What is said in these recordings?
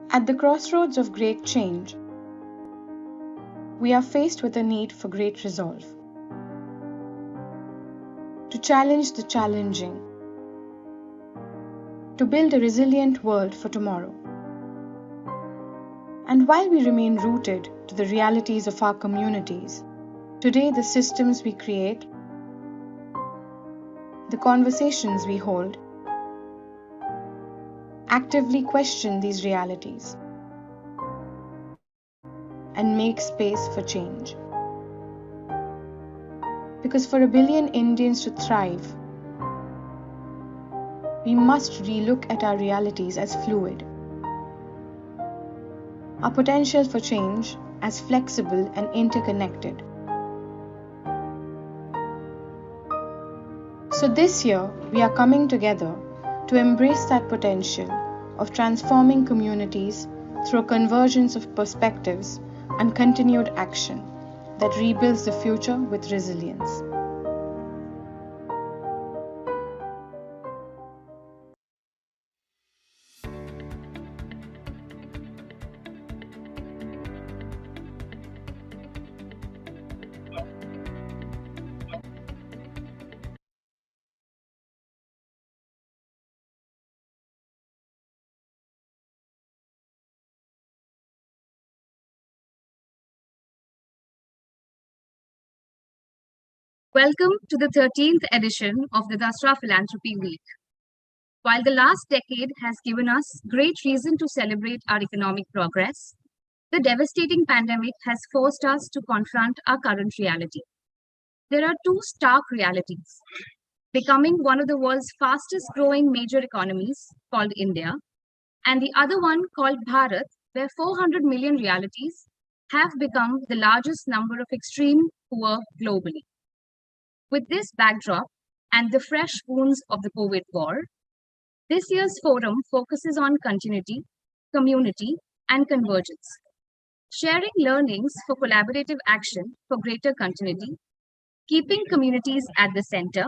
At the crossroads of great change, we are faced with a need for great resolve. To challenge the challenging, to build a resilient world for tomorrow. And while we remain rooted to the realities of our communities, today the systems we create, the conversations we hold, actively question these realities and make space for change. Because for 1 billion Indians to thrive, we must relook at our realities as fluid, our potential for change as flexible and interconnected. So this year, we are coming together to embrace that potential of transforming communities through a convergence of perspectives and continued action that rebuilds the future with resilience. Welcome to the 13th edition of the Dasra Philanthropy Week. While the last decade has given us great reason to celebrate our economic progress, the devastating pandemic has forced us to confront our current reality. There are two stark realities: becoming one of the world's fastest growing major economies, called India, and the other one called Bharat, where 400 million realities have become the largest number of extreme poor globally. With this backdrop and the fresh wounds of the COVID war, this year's forum focuses on continuity, community, and convergence, sharing learnings for collaborative action for greater continuity, keeping communities at the center,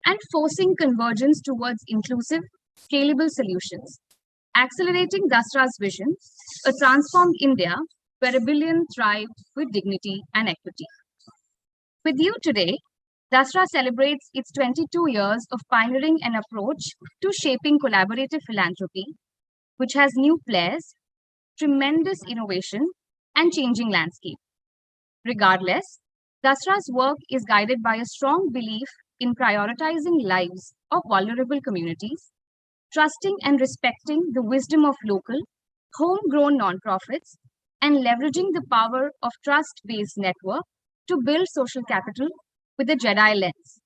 and forcing convergence towards inclusive, scalable solutions, accelerating Dasra's vision, a transformed India where 1 billion thrive with dignity and equity. With you today, Dasra celebrates its 22 years of pioneering an approach to shaping collaborative philanthropy, which has new players, tremendous innovation, and changing landscape. Regardless, Dasra's work is guided by a strong belief in prioritizing lives of vulnerable communities, trusting and respecting the wisdom of local, homegrown nonprofits, and leveraging the power of trust-based network to build social capital with a Jedi lens: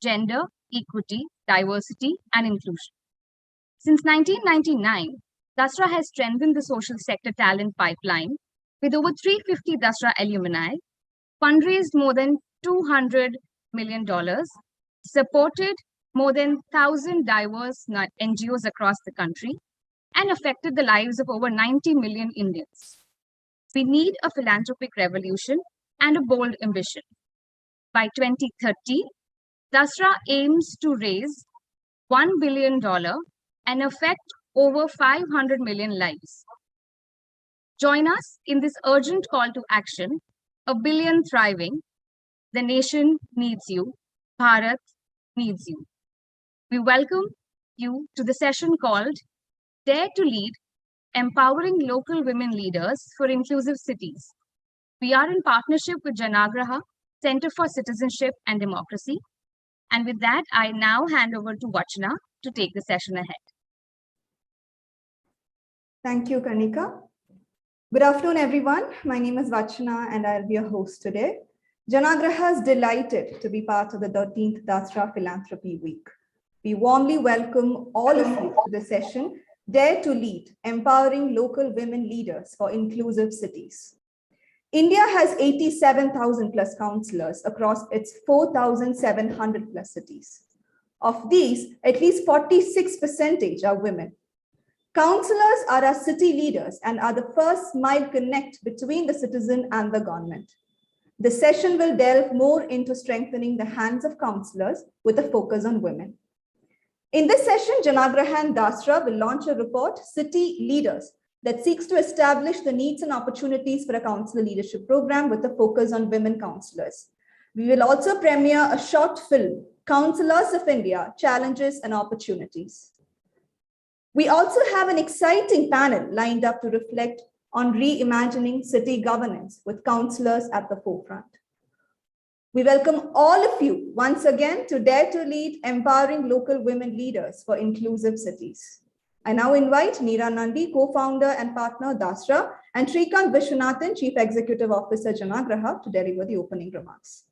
gender, equity, diversity, and inclusion. Since 1999, Dasra has strengthened the social sector talent pipeline with over 350 Dasra alumni, fundraised more than $200 million, supported more than 1,000 diverse NGOs across the country, and affected the lives of over 90 million Indians. We need a philanthropic revolution and a bold ambition. By 2030, Dasra aims to raise $1 billion and affect over 500 million lives. Join us in this urgent call to action: 1 billion thriving. The nation needs you. Bharat needs you. We welcome you to the session called Dare to Lead, Empowering Local Women Leaders for Inclusive Cities. We are in partnership with Janaagraha, Center for Citizenship and Democracy. And with that, I now hand over to Vachana to take the session ahead. Thank you, Kanika. Good afternoon, everyone. My name is Vachana and I'll be your host today. Janaagraha is delighted to be part of the 13th Dasra Philanthropy Week. We warmly welcome all of you to the session, Dare to Lead, Empowering Local Women Leaders for Inclusive Cities. India has 87,000 plus councillors across its 4,700 plus cities. Of these, at least 46% are women. Councillors are our city leaders and are the first mile connect between the citizen and the government. The session will delve more into strengthening the hands of councillors with a focus on women. In this session, Janaagraha and Dasra will launch a report, City Leaders, that seeks to establish the needs and opportunities for a councillor leadership program with a focus on women councillors. We will also premiere a short film, Councilors of India, Challenges and Opportunities. We also have an exciting panel lined up to reflect on reimagining city governance with councillors at the forefront. We welcome all of you once again to Dare to Lead, Empowering Local Women Leaders for Inclusive Cities. I now invite Neera Nandi, co-founder and partner, Dasra, and Shrikant Vishwanathan, Chief Executive Officer, Janaagraha, to deliver the opening remarks.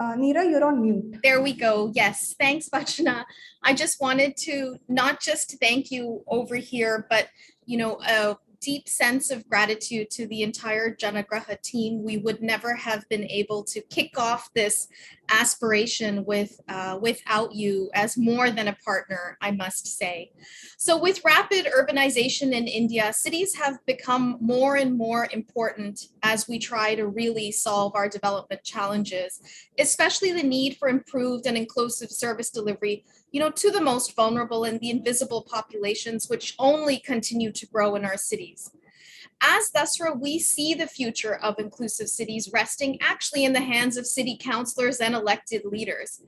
Neera, you're on mute. There we go. Yes, thanks, Vachana. I just wanted to not just thank you over here, but a deep sense of gratitude to the entire Janaagraha team. We would never have been able to kick off this aspiration without you as more than a partner, I must say. So with rapid urbanization in India, cities have become more and more important as we try to really solve our development challenges, especially the need for improved and inclusive service delivery, to the most vulnerable and the invisible populations, which only continue to grow in our cities. As Dasra, we see the future of inclusive cities resting actually in the hands of city councillors and elected leaders.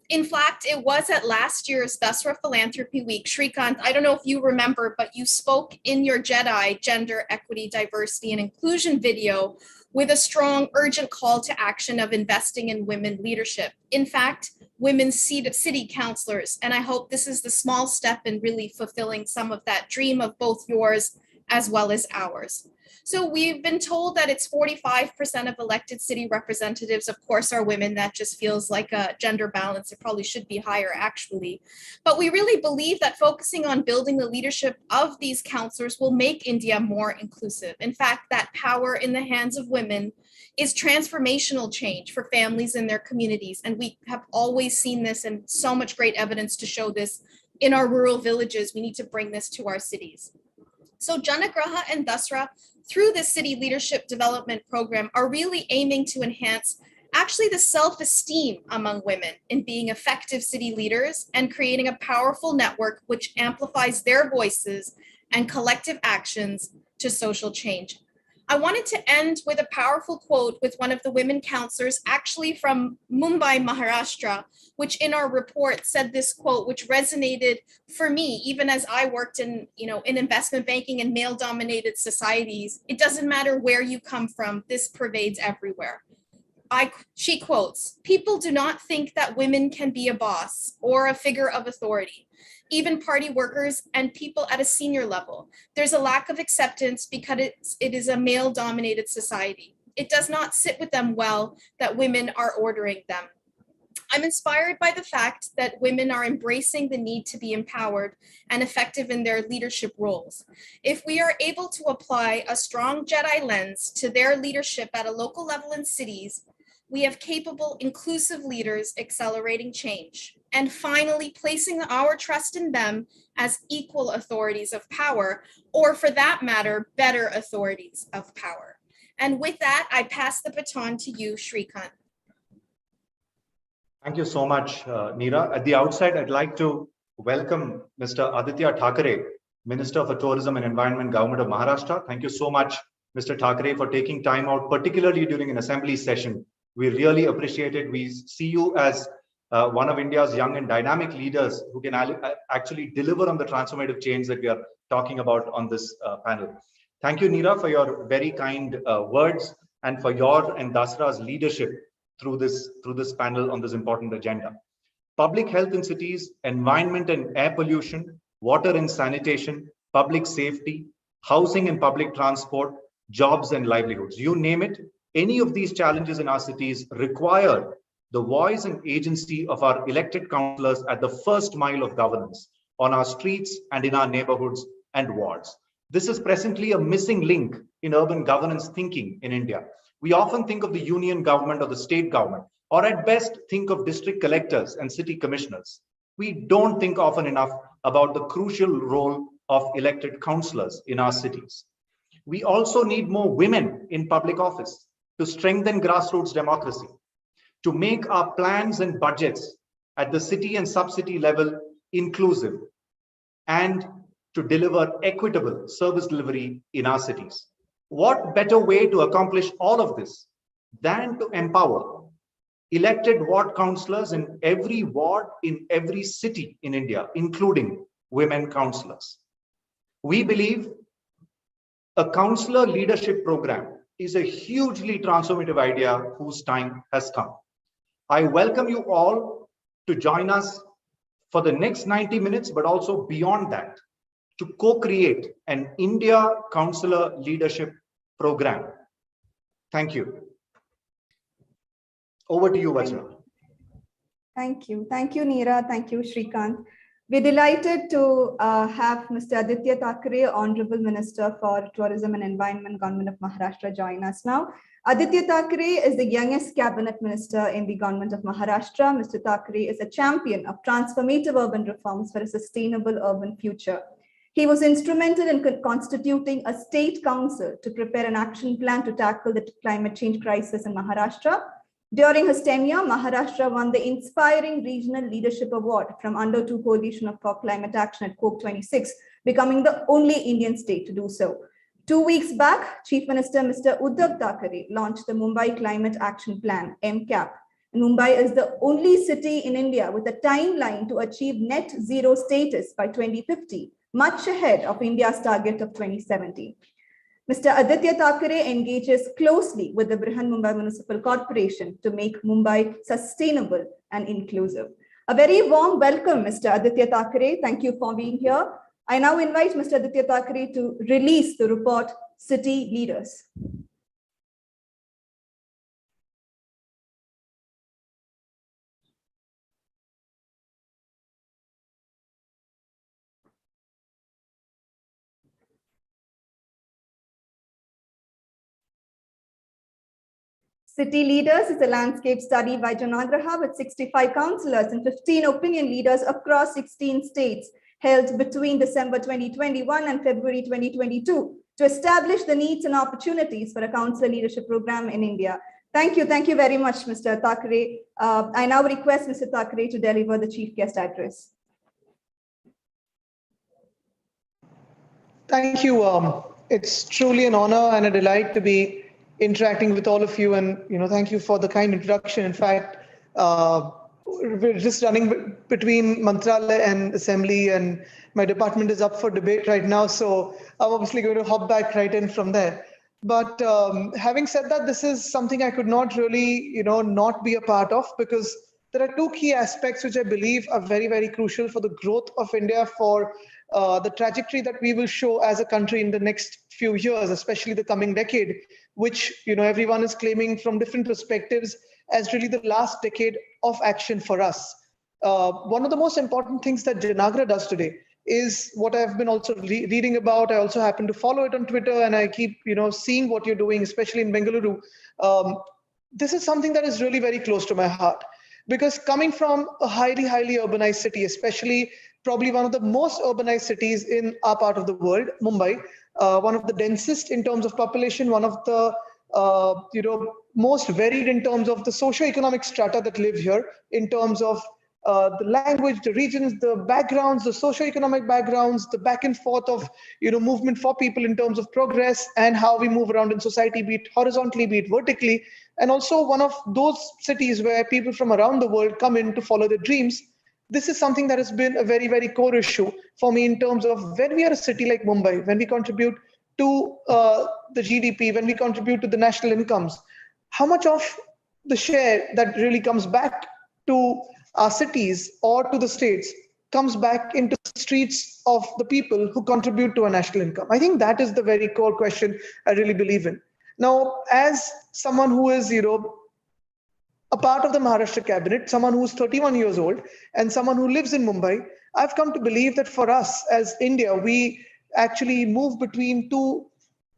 In fact, it was at last year's Dasra Philanthropy Week. Shrikant, I don't know if you remember, but you spoke in your JEDI, Gender, Equity, Diversity, and Inclusion video with a strong, urgent call to action of investing in women leadership. In fact, women city councillors. And I hope this is the small step in really fulfilling some of that dream of both yours as well as ours. So we've been told that it's 45% of elected city representatives, of course, are women. That just feels like a gender balance. It probably should be higher, actually. But we really believe that focusing on building the leadership of these councillors will make India more inclusive. In fact, that power in the hands of women is transformational change for families and their communities. And we have always seen this and so much great evidence to show this in our rural villages. We need to bring this to our cities. So Janaagraha and Dasra, through this city leadership development program, are really aiming to enhance actually the self-esteem among women in being effective city leaders and creating a powerful network which amplifies their voices and collective actions to social change. I wanted to end with a powerful quote with one of the women councillors, actually from Mumbai, Maharashtra, which in our report said this quote, which resonated for me, even as I worked in investment banking and male-dominated societies. It doesn't matter where you come from, this pervades everywhere. She quotes, "People do not think that women can be a boss or a figure of authority. Even party workers and people at a senior level. There's a lack of acceptance because it is a male-dominated society. It does not sit with them well that women are ordering them." I'm inspired by the fact that women are embracing the need to be empowered and effective in their leadership roles. If we are able to apply a strong JEDI lens to their leadership at a local level in cities, we have capable, inclusive leaders accelerating change. And finally, placing our trust in them as equal authorities of power, or for that matter, better authorities of power. And with that, I pass the baton to you, Shrikant. Thank you so much, Neera. At the outset, I'd like to welcome Mr. Aditya Thackeray, Minister for Tourism and Environment, Government of Maharashtra. Thank you so much, Mr. Thackeray, for taking time out, particularly during an assembly session. We really appreciate it. We see you as one of India's young and dynamic leaders who can actually deliver on the transformative change that we are talking about on this panel. Thank you, Neera, for your very kind words and for your and Dasra's leadership through this panel on this important agenda. Public health in cities, environment and air pollution, water and sanitation, public safety, housing and public transport, jobs and livelihoods, you name it. Any of these challenges in our cities require the voice and agency of our elected councillors at the first mile of governance on our streets and in our neighborhoods and wards. This is presently a missing link in urban governance thinking in India. We often think of the union government or the state government, or at best think of district collectors and city commissioners. We don't think often enough about the crucial role of elected councillors in our cities. We also need more women in public office. to strengthen grassroots democracy, to make our plans and budgets at the city and sub-city level inclusive, and to deliver equitable service delivery in our cities. What better way to accomplish all of this than to empower elected ward councillors in every ward in every city in India, including women councillors. We believe a councillor leadership program is a hugely transformative idea whose time has come. I welcome you all to join us for the next 90 minutes, but also beyond that, to co-create an India Councillor Leadership Program. Thank you. Over to you, Vachana. Thank you. Thank you, Neera. Thank you, Shrikant. We're delighted to have Mr. Aditya Thackeray, Honorable Minister for Tourism and Environment, Government of Maharashtra, join us now. Aditya Thackeray is the youngest cabinet minister in the government of Maharashtra. Mr. Thackeray is a champion of transformative urban reforms for a sustainable urban future. He was instrumental in constituting a state council to prepare an action plan to tackle the climate change crisis in Maharashtra. During his tenure, Maharashtra won the Inspiring Regional Leadership Award from Under 2 Coalition for Climate Action at COP26, becoming the only Indian state to do so. 2 weeks back, Chief Minister Mr. Uddhav Thackeray launched the Mumbai Climate Action Plan, MCAP. And Mumbai is the only city in India with a timeline to achieve net zero status by 2050, much ahead of India's target of 2070. Mr. Aditya Thackeray engages closely with the Brihan Mumbai Municipal Corporation to make Mumbai sustainable and inclusive. A very warm welcome, Mr. Aditya Thackeray. Thank you for being here. I now invite Mr. Aditya Thackeray to release the report, City Leaders. City Leaders is a landscape study by Janaagraha with 65 councillors and 15 opinion leaders across 16 states, held between December 2021 and February 2022 to establish the needs and opportunities for a councillor leadership program in India. Thank you very much, Mr. Thackeray. I now request Mr. Thackeray to deliver the chief guest address. Thank you. It's truly an honor and a delight to be interacting with all of you, and thank you for the kind introduction. In fact, we're just running between Mantralaya and Assembly, and my department is up for debate right now, so I'm obviously going to hop back right in from there. But having said that, this is something I could not really, not be a part of, because there are two key aspects which I believe are very, very crucial for the growth of India, for the trajectory that we will show as a country in the next few years, especially the coming decade, which everyone is claiming from different perspectives as really the last decade of action for us. One of the most important things that Janaagraha does today is what I've been also reading about. I also happen to follow it on Twitter, and I keep seeing what you're doing, especially in Bengaluru. This is something that is really very close to my heart, because coming from a highly urbanized city, especially probably one of the most urbanized cities in our part of the world, Mumbai, one of the densest in terms of population, one of the most varied in terms of the socio-economic strata that live here, in terms of the language, the regions, the backgrounds, the socio-economic backgrounds, the back and forth of movement for people in terms of progress and how we move around in society, be it horizontally, be it vertically, and also one of those cities where people from around the world come in to follow their dreams. This is something that has been a very, very core issue for me in terms of when we are a city like Mumbai, when we contribute to the GDP, when we contribute to the national incomes, how much of the share that really comes back to our cities or to the states comes back into the streets of the people who contribute to our national income? I think that is the very core question I really believe in. Now, as someone who is, a part of the Maharashtra cabinet, someone who's 31 years old and someone who lives in Mumbai, I've come to believe that for us as India, we actually move between two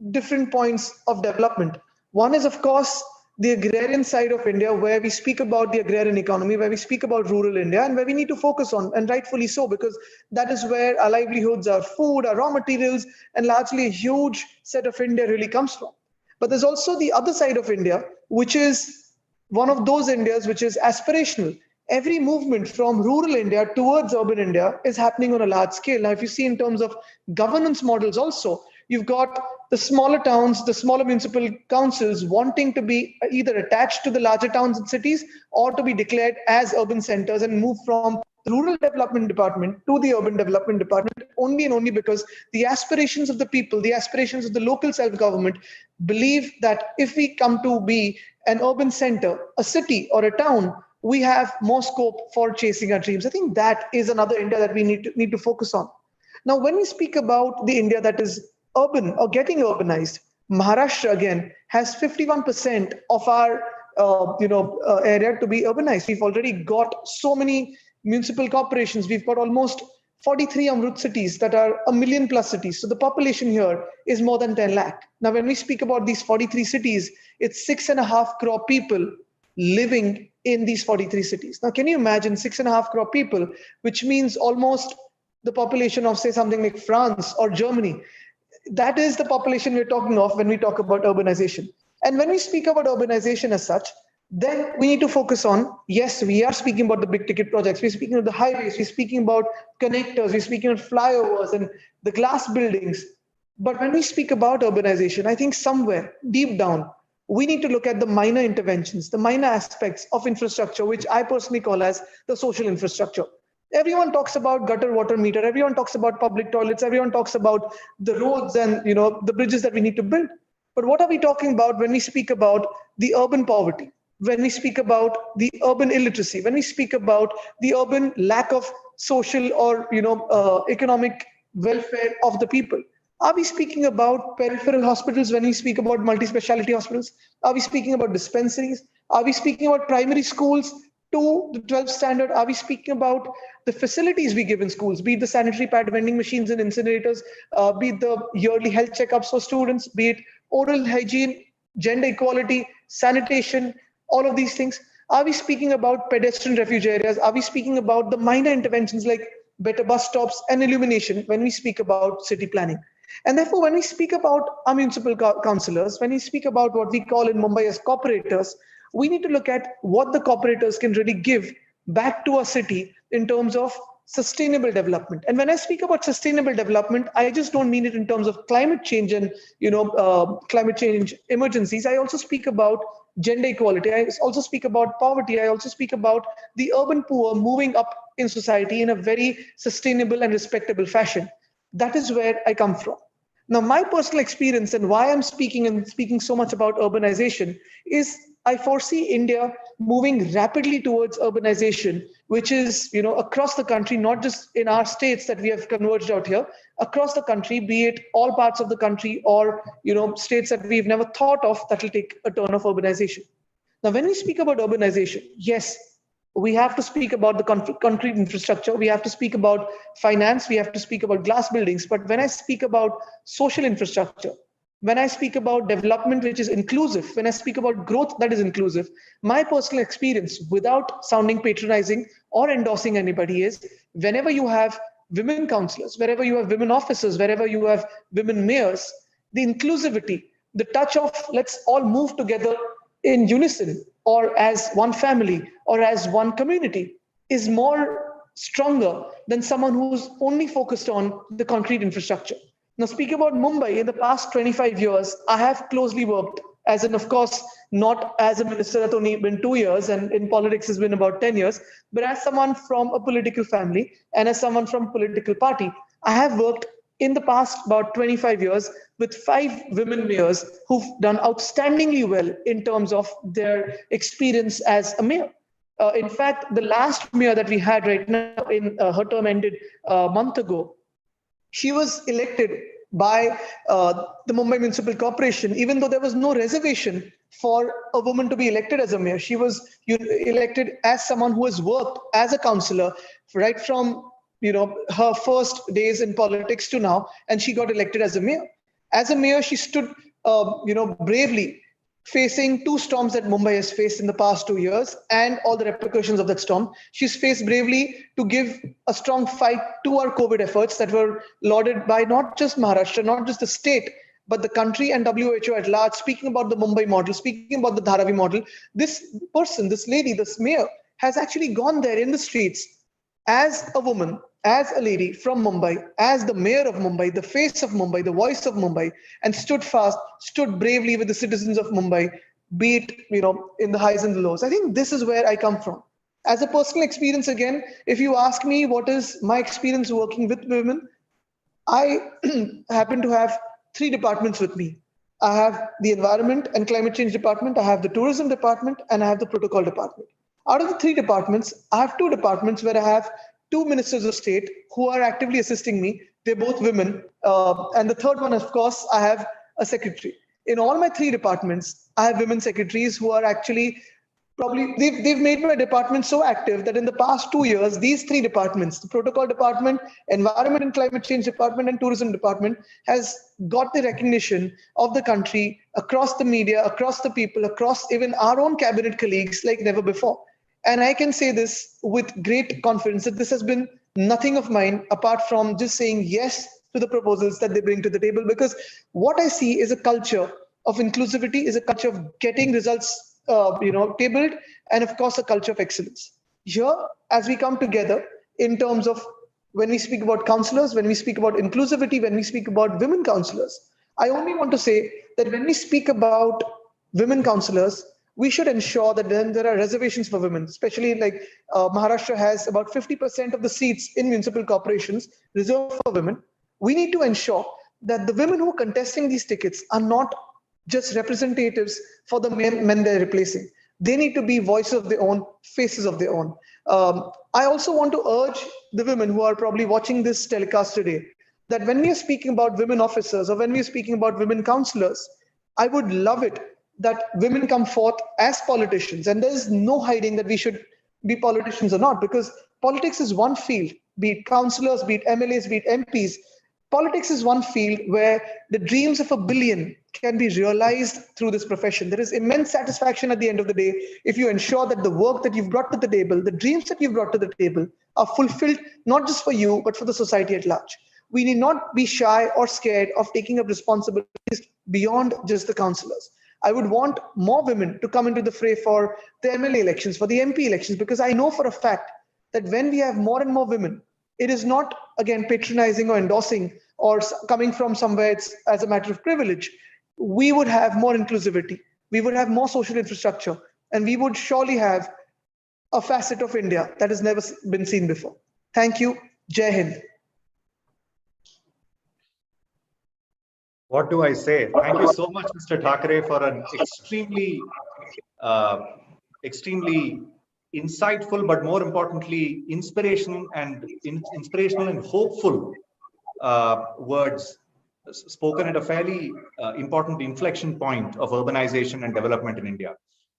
different points of development. One is, of course, the agrarian side of India, where we speak about the agrarian economy, where we speak about rural India, and where we need to focus on, and rightfully so, because that is where our livelihoods, our food, our raw materials, and largely a huge set of India really comes from. But there's also the other side of India, which is one of those Indias which is aspirational. Every movement from rural India towards urban India is happening on a large scale. Now, if you see in terms of governance models also, you've got the smaller towns, the smaller municipal councils wanting to be either attached to the larger towns and cities or to be declared as urban centers and move from the rural development department to the urban development department only and only because the aspirations of the people, the aspirations of the local self-government believe that if we come to be an urban center, a city or a town, we have more scope for chasing our dreams. I think that is another India that we need to focus on. Now, when we speak about the India that is urban or getting urbanized, Maharashtra again has 51% of our area to be urbanized. We've already got so many municipal corporations. We've got almost 43 Amrut cities that are 1 million plus cities. So the population here is more than 10 lakh. Now, when we speak about these 43 cities, it's 6.5 crore people living in these 43 cities. Now, can you imagine 6.5 crore people, which means almost the population of, say, something like France or Germany? That is the population we're talking of when we talk about urbanization. And when we speak about urbanization as such, then we need to focus on, yes, we are speaking about the big ticket projects. We're speaking of the highways. We're speaking about connectors. We're speaking of flyovers and the glass buildings. But when we speak about urbanization, I think somewhere deep down, we need to look at the minor interventions, the minor aspects of infrastructure, which I personally call as the social infrastructure. Everyone talks about gutter water meter. Everyone talks about public toilets. Everyone talks about the roads and the bridges that we need to build. But what are we talking about when we speak about the urban poverty? When we speak about the urban illiteracy? When we speak about the urban lack of social or economic welfare of the people? Are we speaking about peripheral hospitals when we speak about multi-speciality hospitals? Are we speaking about dispensaries? Are we speaking about primary schools to the 12th standard? Are we speaking about the facilities we give in schools, be it the sanitary pad vending machines and incinerators, be it the yearly health checkups for students, be it oral hygiene, gender equality, sanitation, all of these things? Are we speaking about pedestrian refuge areas? Are we speaking about the minor interventions like better bus stops and illumination when we speak about city planning? And therefore, when we speak about our municipal councillors, when we speak about what we call in Mumbai as corporators, we need to look at what the corporators can really give back to our city in terms of sustainable development. And when I speak about sustainable development, I just don't mean it in terms of climate change and climate change emergencies. I also speak about gender equality. I also speak about poverty. I also speak about the urban poor moving up in society in a very sustainable and respectable fashion. That is where I come from. Now, my personal experience and why I'm speaking so much about urbanization is I foresee India moving rapidly towards urbanization, which is, across the country, not just in our states that we have converged out here, across the country, be it all parts of the country or, states that we've never thought of that will take a turn of urbanization. Now, when we speak about urbanization, yes, we have to speak about the concrete infrastructure. We have to speak about finance. We have to speak about glass buildings. But when I speak about social infrastructure, when I speak about development, which is inclusive, when I speak about growth that is inclusive, my personal experience, without sounding patronizing or endorsing anybody, is whenever you have women councillors, wherever you have women officers, wherever you have women mayors, the inclusivity, the touch of let's all move together in unison or as one family or as one community is more stronger than someone who's only focused on the concrete infrastructure. Now, speaking about Mumbai, in the past 25 years, I have closely worked as in, of course, not as a minister, that's only been 2 years, and in politics has been about 10 years, but as someone from a political family and as someone from a political party, I have worked in the past about 25 years with 5 women mayors who've done outstandingly well in terms of their experience as a mayor. In fact, the last mayor that we had right now, her term ended a month ago, she was elected by the Mumbai Municipal Corporation, even though there was no reservation for a woman to be elected as a mayor. She was elected as someone who has worked as a councillor right from her first days in politics to now, and she got elected as a mayor. As a mayor, she stood bravely facing 2 storms that Mumbai has faced in the past 2 years and all the repercussions of that storm. She's faced bravely to give a strong fight to our COVID efforts that were lauded by not just Maharashtra, not just the state, but the country and WHO at large, speaking about the Mumbai model, speaking about the Dharavi model, this person, this lady, this mayor has actually gone there in the streets as a woman, as a lady from Mumbai, as the mayor of Mumbai, the face of Mumbai, the voice of Mumbai, and stood fast, stood bravely with the citizens of Mumbai, be it, in the highs and the lows. I think this is where I come from. As a personal experience, again, if you ask me what is my experience working with women, I happen to have 3 departments with me. I have the environment and climate change department, I have the tourism department, and I have the protocol department. Out of the 3 departments, I have 2 departments where I have 2 ministers of state who are actively assisting me. They're both women. And the third one, of course, I have a secretary. In all my 3 departments, I have women secretaries who are actually they've made my department so active that in the past 2 years, these 3 departments, the protocol department, environment and climate change department, and tourism department, has got the recognition of the country across the media, across the people, across even our own cabinet colleagues like never before. And I can say this with great confidence that this has been nothing of mine apart from just saying yes to the proposals that they bring to the table, because what I see is a culture of inclusivity, is a culture of getting results tabled, and of course a culture of excellence. Here, as we come together in terms of when we speak about councillors, when we speak about inclusivity, when we speak about women councillors, I only want to say that when we speak about women councillors, we should ensure that then there are reservations for women, especially like Maharashtra has about 50% of the seats in municipal corporations reserved for women. We need to ensure that the women who are contesting these tickets are not just representatives for the men they're replacing. They need to be voices of their own, faces of their own. I also want to urge the women who are probably watching this telecast today that when we are speaking about women officers or when we are speaking about women councillors, I would love it that women come forth as politicians. And there's no hiding that we should be politicians or not, because politics is one field, be it councillors, be it MLAs, be it MPs. Politics is one field where the dreams of 1 billion can be realized through this profession. There is immense satisfaction at the end of the day if you ensure that the work that you've brought to the table, the dreams that you've brought to the table are fulfilled, not just for you, but for the society at large. We need not be shy or scared of taking up responsibilities beyond just the councillors. I would want more women to come into the fray for the MLA elections, for the MP elections, because I know for a fact that when we have more and more women, it is not, again, patronizing or endorsing or coming from somewhere it's as a matter of privilege. We would have more inclusivity. We would have more social infrastructure, and we would surely have a facet of India that has never been seen before. Thank you. Jai Hind. What do I say? Thank you so much, Mr. Thackeray, for an extremely insightful, but more importantly, inspirational and hopeful words spoken at a fairly important inflection point of urbanization and development in India.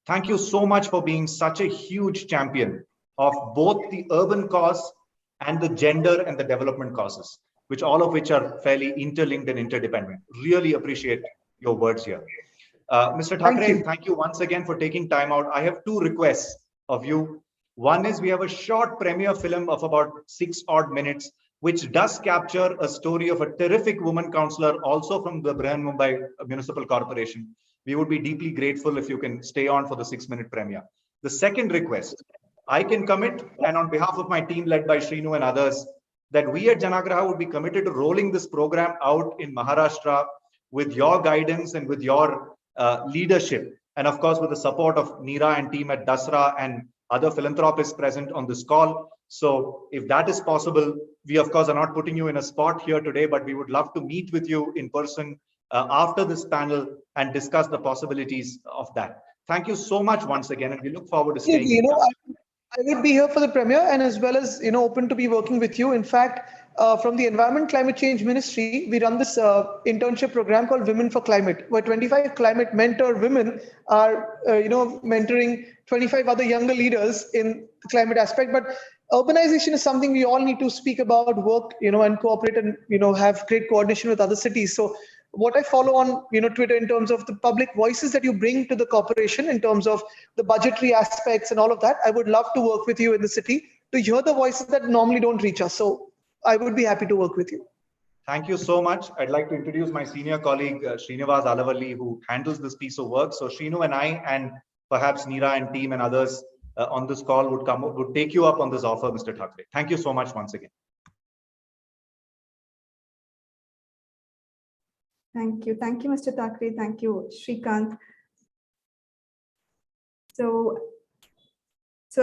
Thank you so much for being such a huge champion of both the urban cause and the gender and the development causes, all of which are fairly interlinked and interdependent. Really appreciate your words here. Mr. Thackeray, thank you once again for taking time out. I have 2 requests of you. One is we have a short premiere film of about 6 odd minutes, which does capture a story of a terrific woman councillor, also from the Brihan Mumbai Municipal Corporation. We would be deeply grateful if you can stay on for the 6-minute premiere. The second request, I can commit, and on behalf of my team led by Shrinu and others, that we at Janaagraha would be committed to rolling this program out in Maharashtra with your guidance and with your leadership, and of course with the support of Neera and team at Dasra and other philanthropists present on this call. So if that is possible, we of course are not putting you in a spot here today, but we would love to meet with you in person after this panel and discuss the possibilities of that. Thank you so much once again, and we look forward to staying in touch. I would be here for the premiere, and as well as open to be working with you. In fact, from the Environment Climate Change Ministry, we run this internship program called Women for Climate, where 25 climate mentor women are mentoring 25 other younger leaders in the climate aspect. But urbanization is something we all need to speak about, work, and cooperate, and have great coordination with other cities. So what I follow on Twitter in terms of the public voices that you bring to the corporation in terms of the budgetary aspects and all of that, I would love to work with you in the city to hear the voices that normally don't reach us. So I would be happy to work with you. Thank you so much. I'd like to introduce my senior colleague, Srinivas Alavalli, who handles this piece of work. So Srinu and I, and perhaps Neera and team and others on this call would take you up on this offer, Mr. Thackeray. Thank you so much once again. Thank you, Mr. Thackeray. Thank you, Shrikant.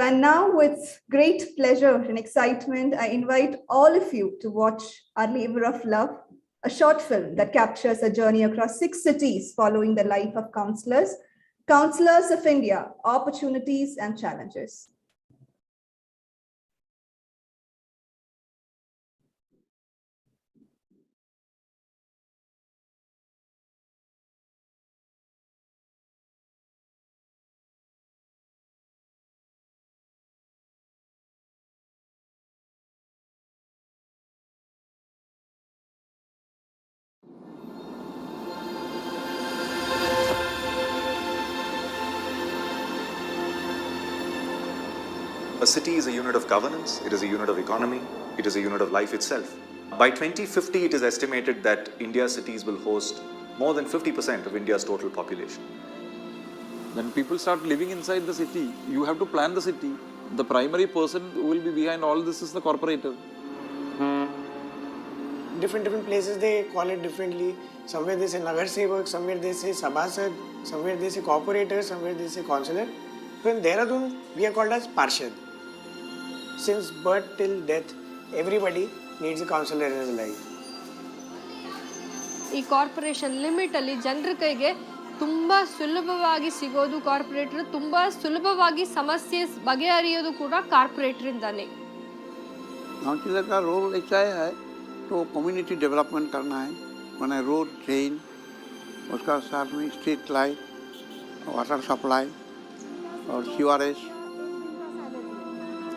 And now with great pleasure and excitement, I invite all of you to watch our labor of love, a short film that captures a journey across 6 cities following the life of councillors of India, opportunities and challenges. A city is a unit of governance, it is a unit of economy, it is a unit of life itself. By 2050, it is estimated that India's cities will host more than 50% of India's total population. When people start living inside the city, you have to plan the city. The primary person who will be behind all this is the corporator. Different places they call it differently. Somewhere they say Nagar Sevak, somewhere they say Sabhasad, somewhere they say corporator, somewhere they say councilor. So in Dehradun, we are called as Parshad. Since birth till death, everybody needs a councilor in his life. ಈ corporation limit ಅಲ್ಲಿ ಜನರ ಕೈಗೆ ತುಂಬಾ ಸುಲಭವಾಗಿ ಸಿಗೋದು corporate, ತುಂಬಾ ಸುಲಭವಾಗಿ ಸಮಸ್ಯೆ ಬಗೆಹರಿಯೋದು ಕೂಡ ಕಾರ್ಪೊರೇಟರ್ ಇಂದಾನೆ. काउंसिलर का रोल ऐसा है तो कम्युनिटी डेवलपमेंट करना है, माने रोड, ड्रेन, उसका साथ में स्ट्रीट लाइट, वाटर सप्लाई और sewerage.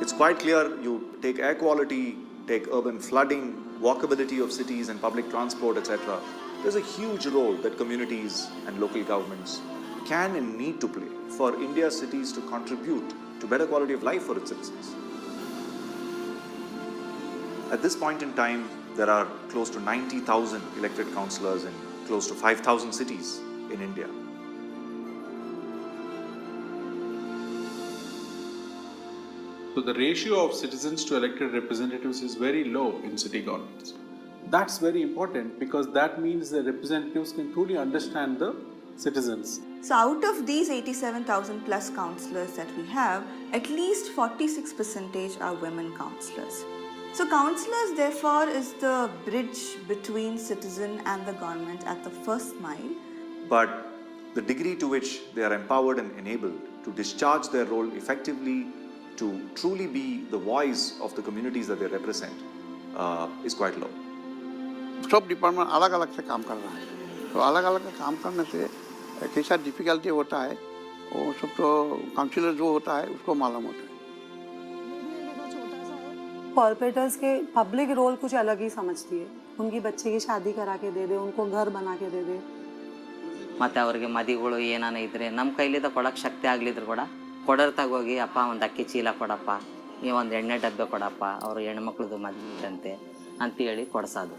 It's quite clear you take air quality, take urban flooding, walkability of cities and public transport, etc. There's a huge role that communities and local governments can and need to play for India's cities to contribute to better quality of life for its citizens. At this point in time, there are close to 90,000 elected councillors in close to 5,000 cities in India. So the ratio of citizens to elected representatives is very low in city governments. That's very important because that means the representatives can truly understand the citizens. So out of these 87,000 plus councillors that we have, at least 46% are women councillors. So councillors therefore is the bridge between citizen and the government at the first mile. But the degree to which they are empowered and enabled to discharge their role effectively, to truly be the voice of the communities that they represent, is quite low. सब department अलग अलग से काम कर रहा है, तो अलग अलग काम करने से कैसा डिफिकल्टी होता है वो सब तो काउंसिलर जो होता है उसको मालूम होता है. कॉर्पोरेटर्स के पब्लिक रोल कुछ अलग ही समझती है. उनकी बच्चे की शादी करा के दे दे, उनको घर बना के दे दे. ಮತ್ತೆ ಅವರಿಗೆ ಮದಿಗಳು ಏನಾನ ಇದ್ರೆ ನಮ್ಮ ಕೈಲಿಂದ ಕೊಡಕ್ಕೆ ಶಕ್ತಿ ಆಗ್ಲಿದ್ರು ಕೂಡ ಕೊಡರ್ತಾಗ ಹೋಗಿ ಅಪ್ಪ ಒಂದು ಅಕ್ಕಿ ಚೀಲ ಕೊಡಪ್ಪ, ನೀವು ಒಂದು ಎಣ್ಣೆ ಡಬ್ಬೆ ಕೊಡಪ್ಪ, ಅವರು ಹೆಣ್ಮಕ್ಳದ್ದು ಮದುವೆ ಅಂತೇಳಿ ಕೊಡ್ಸೋದು.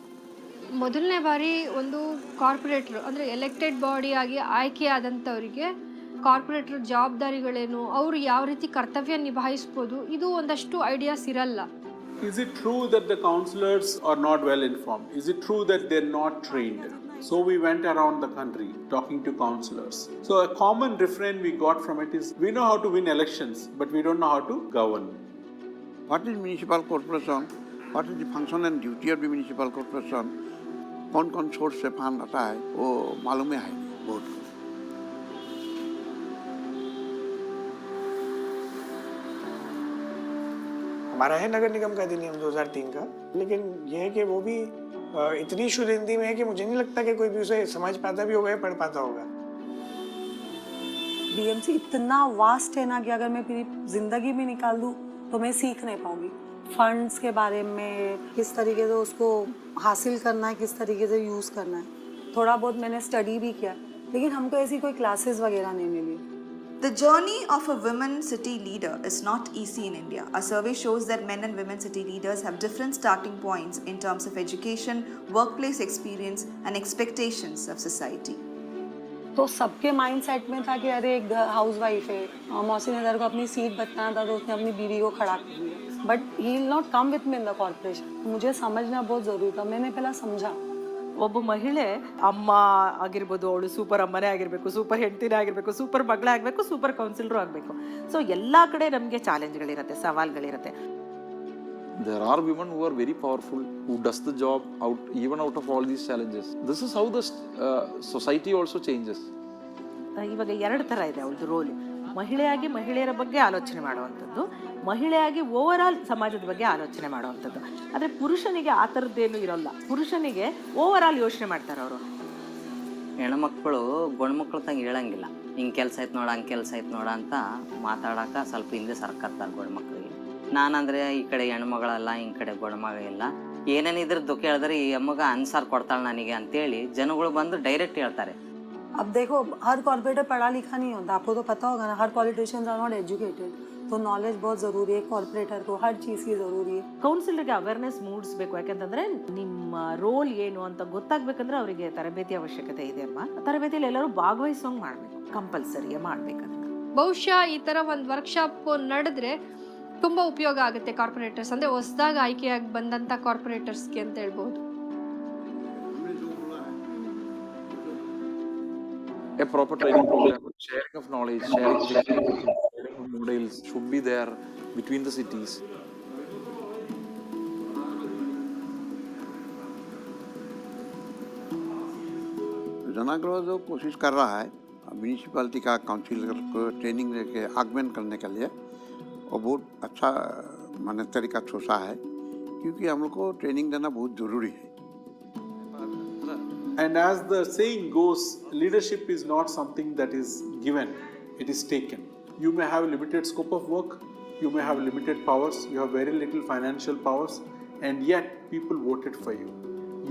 ಮೊದಲನೇ ಬಾರಿ ಒಂದು ಕಾರ್ಪೊರೇಟರ್ ಅಂದರೆ ಎಲೆಕ್ಟೆಡ್ ಬಾಡಿ ಆಗಿ ಆಯ್ಕೆಯಾದಂಥವರಿಗೆ ಕಾರ್ಪೊರೇಟರ್ ಜವಾಬ್ದಾರಿಗಳೇನು, ಅವರು ಯಾವ ರೀತಿ ಕರ್ತವ್ಯ ನಿಭಾಯಿಸ್ಬೋದು, ಇದು ಒಂದಷ್ಟು ಐಡಿಯಾಸ್ ಇರಲ್ಲ. Is it true that the councillors are not well informed? Is it true that they're not trained? So we went around the country talking to councillors. So a common refrain we got from it is, we know how to win elections, but we don't know how to govern. What is municipal corporation? What is the function and duty of the municipal corporation? कौन source से fund आता है वो मालूम है बहुत. हमारा है नगर निगम का अधिनियम 2003 का, लेकिन यह है कि वो भी इतनी शुद्ध हिंदी में है कि मुझे नहीं लगता कि कोई भी उसे समझ पाता भी होगा या पढ़ पाता होगा. बीएमसी इतना वास्ट है ना कि अगर मैं पूरी जिंदगी में निकाल दूं तो मैं सीख नहीं पाऊंगी. फंड्स के बारे में किस तरीके से उसको हासिल करना है, किस तरीके से यूज़ करना है, थोड़ा बहुत मैंने स्टडी भी किया, लेकिन हमको ऐसी कोई क्लासेस वगैरह नहीं मिली. The journey of a women city leader is not easy in India. A survey shows that men and women city leaders have different starting points in terms of education, workplace experience, and expectations of society. तो सबके mind set में था कि अरे एक house wife है, मौसी ने को अपनी सीट बताना था तो उसने अपनी बीवी को खड़ा कर दिया, but he will not come with me in the corporation. मुझे समझना बहुत ज़रूरी था. मैंने पहला समझा ಒಬ್ಬ ಮಹಿಳೆ ಅಮ್ಮ ಆಗಿರ್ಬೋದು, ಅವಳು ಸೂಪರ್ ಅಮ್ಮನೇ ಆಗಿರಬೇಕು, ಸೂಪರ್ ಹೆಂಡತಿನೇ ಆಗಿರಬೇಕು, ಸೂಪರ್ ಮಗಳೇ ಆಗಬೇಕು, ಸೂಪರ್ ಕೌನ್ಸಿಲರು ಆಗಬೇಕು. ಸೊ ಎಲ್ಲ ಕಡೆ ನಮಗೆ ಚಾಲೆಂಜ್ಗಳಿರುತ್ತೆ, ಸವಾಲ್ಗಳಿರುತ್ತೆ. There are women who are very powerful, who does the job even out of all these challenges. This is how the society also changes. ಇವಾಗ ಎರಡು ಥರ ಇದೆ ಅವಳದು ರೋಲ್. ಮಹಿಳೆಯಾಗಿ ಮಹಿಳೆಯರ ಬಗ್ಗೆ ಆಲೋಚನೆ ಮಾಡುವಂಥದ್ದು, ಮಹಿಳೆಯಾಗಿ ಓವರ್ ಆಲ್ ಸಮಾಜದ ಬಗ್ಗೆ ಆಲೋಚನೆ ಮಾಡುವಂಥದ್ದು. ಆದರೆ ಪುರುಷನಿಗೆ ಆ ಥರದ್ದೇನು ಇರೋಲ್ಲ. ಪುರುಷನಿಗೆ ಓವರ್ ಆಲ್ ಯೋಚನೆ ಮಾಡ್ತಾರೆ ಅವರು. ಹೆಣ್ಮಕ್ಳು ಗಂಡ್ಮಕ್ಳು ತಂಗೆ ಹೇಳಂಗಿಲ್ಲ, ಹಿಂಗೆ ಕೆಲಸ ಐತೆ ನೋಡ, ಹಂಗೆ ಕೆಲಸ ಐತೆ ನೋಡ ಅಂತ ಮಾತಾಡೋಕೆ ಸ್ವಲ್ಪ ಹಿಂದೆ ಸರ್ಕತ್ತಾರೆ ಗಂಡ್ಮಕ್ಳಿಗೆ. ನಾನಂದರೆ ಈ ಕಡೆ ಹೆಣ್ಮಗಳಲ್ಲ, ಈ ಕಡೆ ಗಂಡ್ಮಗ ಇಲ್ಲ, ಏನೇನಿದ್ರದ್ದು ಕೇಳಿದ್ರೆ ಈ ಅಮ್ಮಗ ಆನ್ಸರ್ ಕೊಡ್ತಾಳೆ ನನಗೆ ಅಂತೇಳಿ ಜನಗಳು ಬಂದು ಡೈರೆಕ್ಟ್ ಹೇಳ್ತಾರೆ. अब देखो, हर कॉर्पोरेटर पढ़ा लिखा नहीं होता. आपको तो पता होगा ना, हर पॉलिटिशियंस आर नॉट एजुकेटेड. तो नॉलेज बहुत ज़रूरी है. कॉर्पोरेटर को हर चीज़ की ज़रूरी है. ಕೌನ್ಸಿಲರ್ಗೆ ಅವೇರ್ನೆಸ್ ಮೂಡಿಸ್ಬೇಕು. ಯಾಕೆಂತಂದರೆ ನಿಮ್ಮ ರೋಲ್ ಏನು ಅಂತ ಗೊತ್ತಾಗಬೇಕಂದ್ರೆ ಅವರಿಗೆ ತರಬೇತಿ ಅವಶ್ಯಕತೆ ಇದೆ ಅಮ್ಮ. ತರಬೇತಿಯಲ್ಲಿ ಎಲ್ಲರೂ ಭಾಗವಹಿಸೋಂಗೆ ಮಾಡಬೇಕು, ಕಂಪಲ್ಸರಿ ಮಾಡಬೇಕಂತ. ಬಹುಶಃ ಈ ಥರ ಒಂದು ವರ್ಕ್ಶಾಪ್ ನಡೆದ್ರೆ ತುಂಬ ಉಪಯೋಗ ಆಗುತ್ತೆ ಕಾರ್ಪೊರೇಟರ್ಸ್, ಅಂದರೆ ಹೊಸದಾಗಿ ಆಯ್ಕೆಯಾಗಿ ಬಂದಂಥ ಕಾರ್ಪೊರೇಟರ್ಸ್ಗೆ ಅಂತ ಹೇಳ್ಬೋದು. A proper training program, sharing of knowledge, sharing of models should be there between the cities. Janaagraha जो कोशिश कर रहा है म्यूनिसिपैलिटी का काउंसिलर को ट्रेनिंग लेके आगमेंट करने के लिए, और बहुत अच्छा माने तरीका सोचा है, क्योंकि हम लोग को ट्रेनिंग देना बहुत ज़रूरी है. And as the saying goes, leadership is not something that is given, it is taken. You may have limited scope of work, you may have limited powers, you have very little financial powers, and yet people voted for you.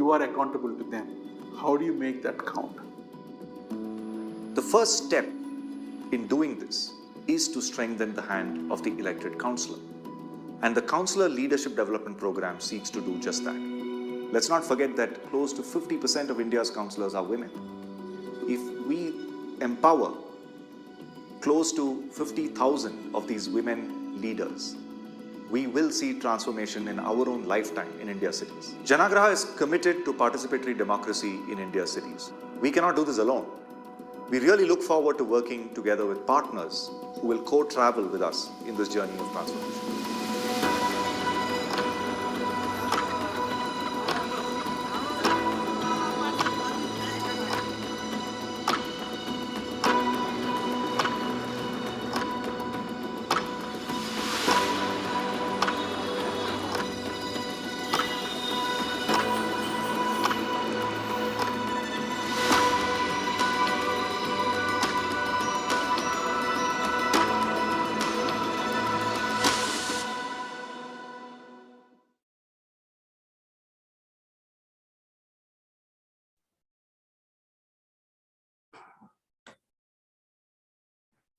You are accountable to them. How do you make that count? The first step in doing this is to strengthen the hand of the elected councillor. And the Councillor Leadership Development Program seeks to do just that. Let's not forget that close to 50% of India's councillors are women. If we empower close to 50,000 of these women leaders, we will see transformation in our own lifetime in India's cities. Janaagraha is committed to participatory democracy in India's cities. We cannot do this alone. We really look forward to working together with partners who will co-travel with us in this journey of transformation.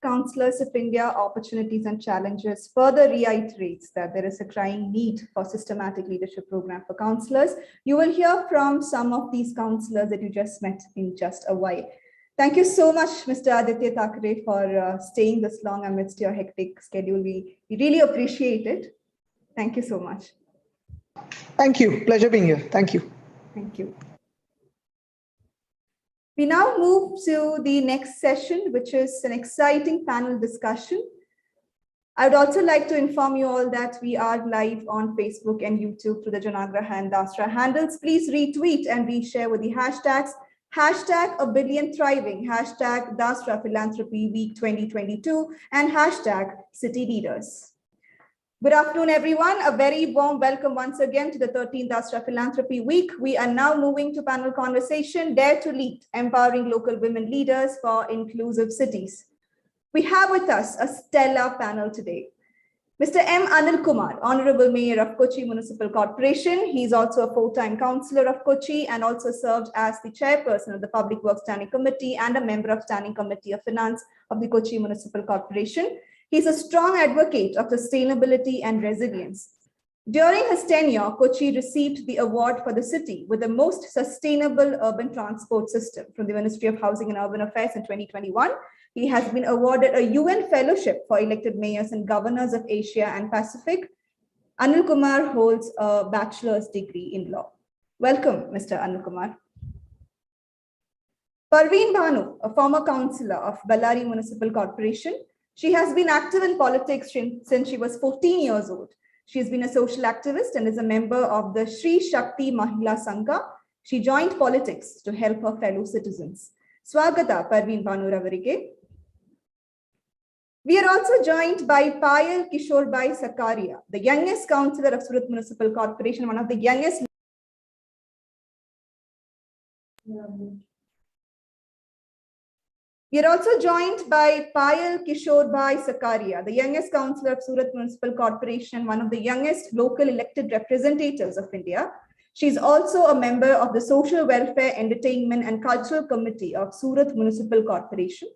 Councilors of India, Opportunities and Challenges further reiterates that there is a crying need for systematic leadership program for councillors. You will hear from some of these councillors that you just met in just a while. Thank you so much, Mr. Aditya Thakare, for staying this long amidst your hectic schedule. We really appreciate it. Thank you so much. Thank you. Pleasure being here. Thank you. Thank you. We now move to the next session, which is an exciting panel discussion. I would also like to inform you all that we are live on Facebook and YouTube through the Janaagraha and Dasra handles. Please retweet and reshare with the hashtags #ABillionThriving, #Dasra Philanthropy Week 2022, and #CityLeaders. Good afternoon, everyone. A very warm welcome once again to the 13th Dasra Philanthropy Week. We are now moving to panel conversation, Dare to Lead, Empowering Local Women Leaders for Inclusive Cities. We have with us a stellar panel today. Mr. M. Anil Kumar, Honorable Mayor of Kochi Municipal Corporation. He is also a full-time councillor of Kochi and also served as the chairperson of the Public Works Standing Committee and a member of Standing Committee of Finance of the Kochi Municipal Corporation. He is a strong advocate of sustainability and resilience. During his tenure, Kochi received the award for the city with the most sustainable urban transport system from the Ministry of Housing and Urban Affairs in 2021. He has been awarded a UN fellowship for elected mayors and governors of Asia and Pacific. Anil Kumar holds a bachelor's degree in law. Welcome, Mr. Anil Kumar. Parveen Bhanu, a former councillor of Bellary Municipal Corporation. She has been active in politics since she was 14 years old. She has been a social activist and is a member of the Shri Shakti Mahila Sangha. She joined politics to help her fellow citizens. Swagata Parveen Bhanu Ravarige. We are also joined by Payal Kishorbai Sakaria, the youngest councillor of Surat Municipal Corporation, one of the youngest. We are also joined by Payal Kishorbai Sakaria, the youngest councillor of Surat Municipal Corporation, one of the youngest local elected representatives of India. She is also a member of the Social Welfare, Entertainment and Cultural Committee of Surat Municipal Corporation.